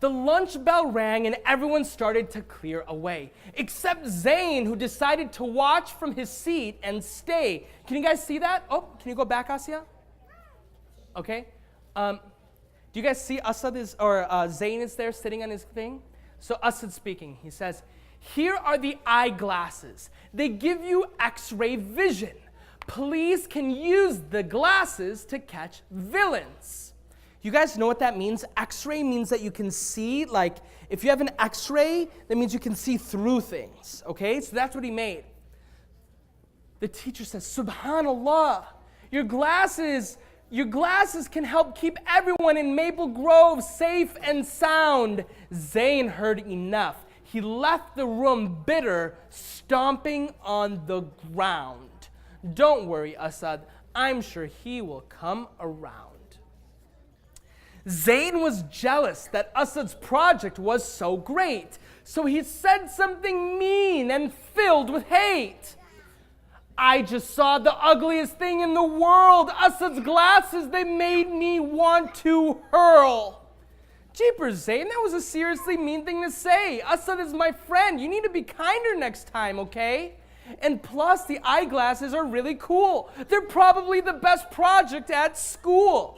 The lunch bell rang and everyone started to clear away, except Zayn, who decided to watch from his seat and stay. Can you guys see that? Oh, can you go back, Asya? Okay. Do you guys see Zayn is there sitting on his thing? So Asad speaking, he says, here are the eyeglasses. They give you X-ray vision. Police can use the glasses to catch villains. You guys know what that means? X-ray means that you can see, like, if you have an X-ray, that means you can see through things, okay? So that's what he made. The teacher says, Subhanallah, your glasses can help keep everyone in Maple Grove safe and sound. Zayn heard enough. He left the room bitter, stomping on the ground. Don't worry, Asad. I'm sure he will come around. Zayn was jealous that Asad's project was so great, so he said something mean and filled with hate. I just saw the ugliest thing in the world. Asad's glasses, they made me want to hurl. Jeepers, Zayn, that was a seriously mean thing to say. Asad is my friend. You need to be kinder next time, okay? And plus, the eyeglasses are really cool. They're probably the best project at school.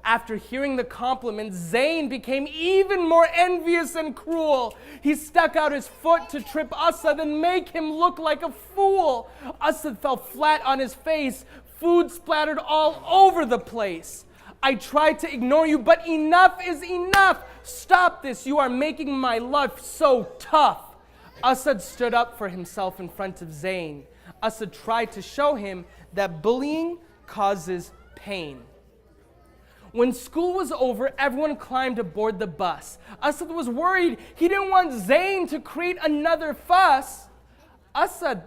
After hearing the compliment, Zayn became even more envious and cruel. He stuck out his foot to trip Asad and make him look like a fool. Asad fell flat on his face. Food splattered all over the place. I tried to ignore you, but enough is enough. Stop this. You are making my life so tough. Asad stood up for himself in front of Zayn. Asad tried to show him that bullying causes pain. When school was over, everyone climbed aboard the bus. Asad was worried. He didn't want Zayn to create another fuss. Asad,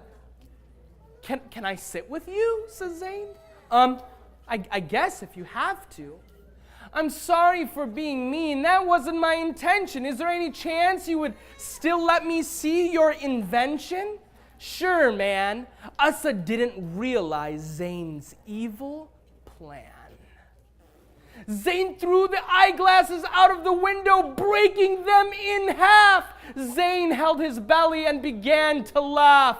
can I sit with you? Says Zayn. I guess if you have to. I'm sorry for being mean. That wasn't my intention. Is there any chance you would still let me see your invention? Sure, man. Asad didn't realize Zayn's evil plan. Zayn threw the eyeglasses out of the window, breaking them in half. Zayn held his belly and began to laugh.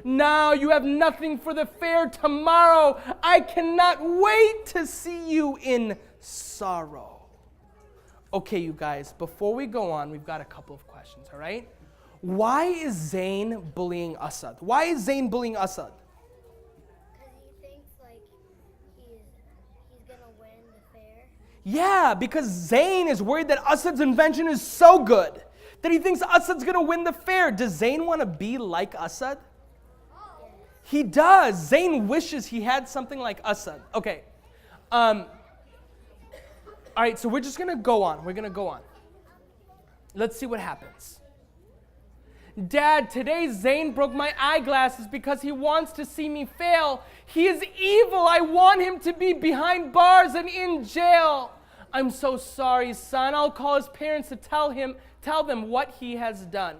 Now you have nothing for the fair tomorrow. I cannot wait to see you in sorrow. Okay, you guys, before we go on, we've got a couple of questions, all right? Why is Zayn bullying Asad? Why is Zayn bullying Asad? Yeah, because Zayn is worried that Asad's invention is so good that he thinks Asad's going to win the fair. Does Zayn want to be like Asad? He does. Zayn wishes he had something like Asad. Okay. All right, so we're just going to go on. We're going to go on. Let's see what happens. Dad, today Zayn broke my eyeglasses because he wants to see me fail. He is evil. I want him to be behind bars and in jail. I'm so sorry, son. I'll call his parents to tell them what he has done.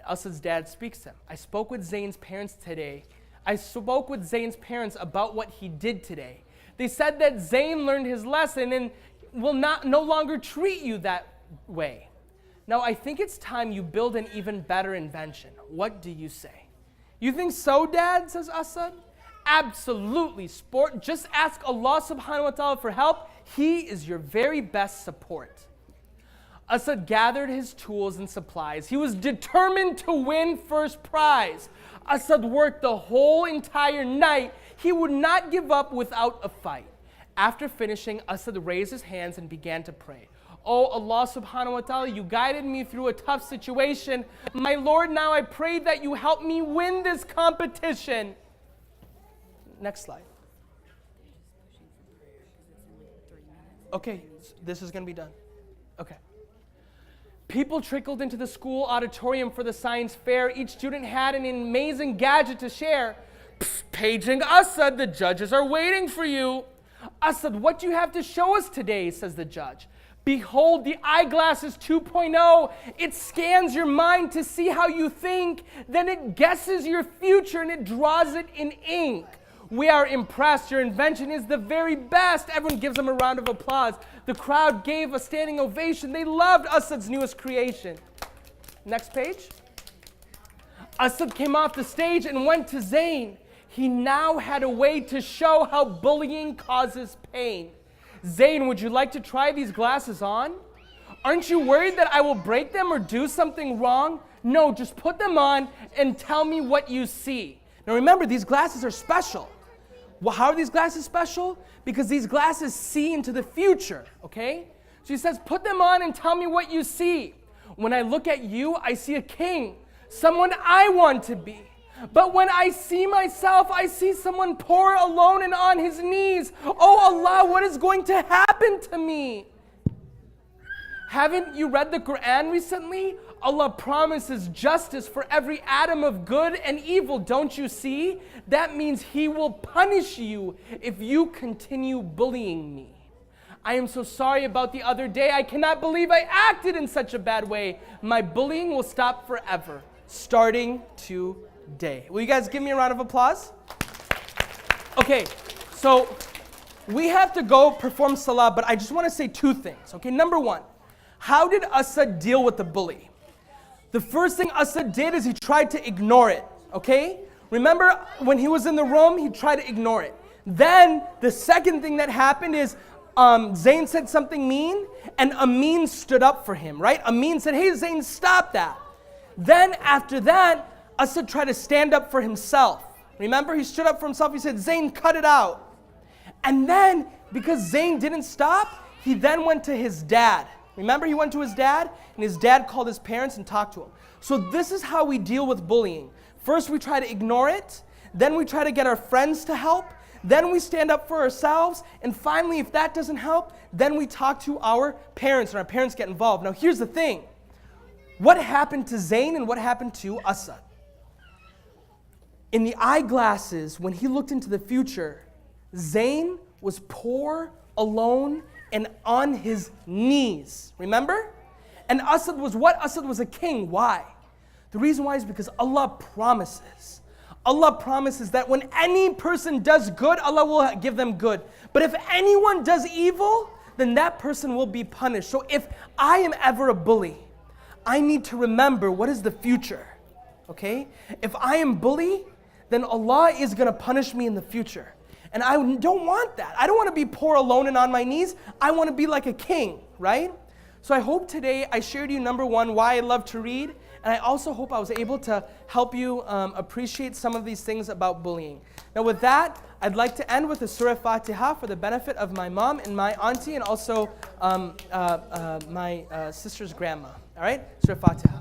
Asad's dad speaks to him. I spoke with Zayn's parents today. I spoke with Zayn's parents about what he did today. They said that Zayn learned his lesson and will no longer treat you that way. Now, I think it's time you build an even better invention. What do you say? You think so, Dad, says Asad? Absolutely, sport. Just ask Allah subhanahu wa ta'ala for help. He is your very best support. Asad gathered his tools and supplies. He was determined to win first prize. Asad worked the whole entire night. He would not give up without a fight. After finishing, Asad raised his hands and began to pray. Oh Allah subhanahu wa ta'ala, you guided me through a tough situation. My Lord, now I pray that you help me win this competition. Next slide. Okay, this is going to be done. Okay. People trickled into the school auditorium for the science fair. Each student had an amazing gadget to share. Paging Asad, the judges are waiting for you. Asad, what do you have to show us today, says the judge. Behold, the eyeglasses 2.0. It scans your mind to see how you think. Then it guesses your future and it draws it in ink. We are impressed. Your invention is the very best. Everyone gives him a round of applause. The crowd gave a standing ovation. They loved Asad's newest creation. Next page. Asad came off the stage and went to Zayn. He now had a way to show how bullying causes pain. Zayn, would you like to try these glasses on? Aren't you worried that I will break them or do something wrong? No, just put them on and tell me what you see. Now remember, these glasses are special. Well, how are these glasses special? Because these glasses see into the future, okay? So he says, put them on and tell me what you see. When I look at you, I see a king, someone I want to be. But when I see myself, I see someone poor, alone, and on his knees. Oh Allah, what is going to happen to me? Haven't you read the Quran recently? Allah promises justice for every atom of good and evil, don't you see? That means He will punish you if you continue bullying me. I am so sorry about the other day. I cannot believe I acted in such a bad way. My bullying will stop forever, starting today. Will you guys give me a round of applause? Okay, so we have to go perform salah, but I just want to say two things. Okay, number one, how did Asad deal with the bully? The first thing Asad did is he tried to ignore it, okay? Remember when he was in the room, he tried to ignore it. Then the second thing that happened is Zayn said something mean, and Amin stood up for him, right? Amin said, hey Zayn, stop that. Then after that, Asad tried to stand up for himself. Remember, he stood up for himself, he said, Zayn, cut it out. And then, because Zayn didn't stop, he then went to his dad. Remember, he went to his dad, and his dad called his parents and talked to him. So this is how we deal with bullying. First, we try to ignore it. Then we try to get our friends to help. Then we stand up for ourselves. And finally, if that doesn't help, then we talk to our parents, and our parents get involved. Now, here's the thing. What happened to Zayn and what happened to Asad? In the eyeglasses, when he looked into the future, Zayn was poor, alone, and on his knees. Remember? And Asad was what? Asad was a king. Why? The reason why is because Allah promises. Allah promises that when any person does good, Allah will give them good. But if anyone does evil, then that person will be punished. So if I am ever a bully, I need to remember what is the future. Okay? If I am bully, then Allah is going to punish me in the future. And I don't want that. I don't want to be poor, alone, and on my knees. I want to be like a king, right? So I hope today I shared you, number one, why I love to read. And I also hope I was able to help you appreciate some of these things about bullying. Now with that, I'd like to end with a Surah Fatiha for the benefit of my mom and my auntie and also my sister's grandma. All right? Surah Fatiha.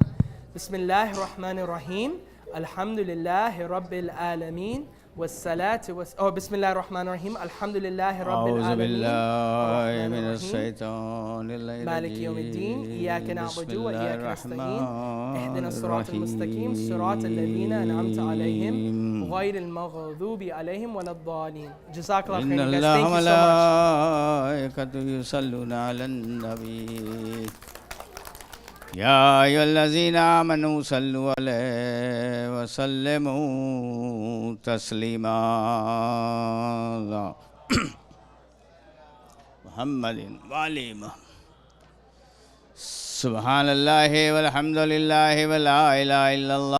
Bismillahir Rahmanir Rahim. Alhamdulillahi Rabbil Alameen. والصلاة بسم الله الرحمن الرحيم الحمد لله رب العالمين أعوذ بالله من الشيطان الرجيم مالك يوم الدين إياك نعبد وإياك نستعين اهدنا الصراط المستقيم صراط الذين أنعمت عليهم غير المغضوب عليهم ولا الضالين جزاك الله خير. إن الله وملائكته يصلون على النبي يا أيها الذين آمنوا صلوا عليه وسلموا تسليما محمد وعلي محمد سبحان الله والحمد لله ولا إله إلا الله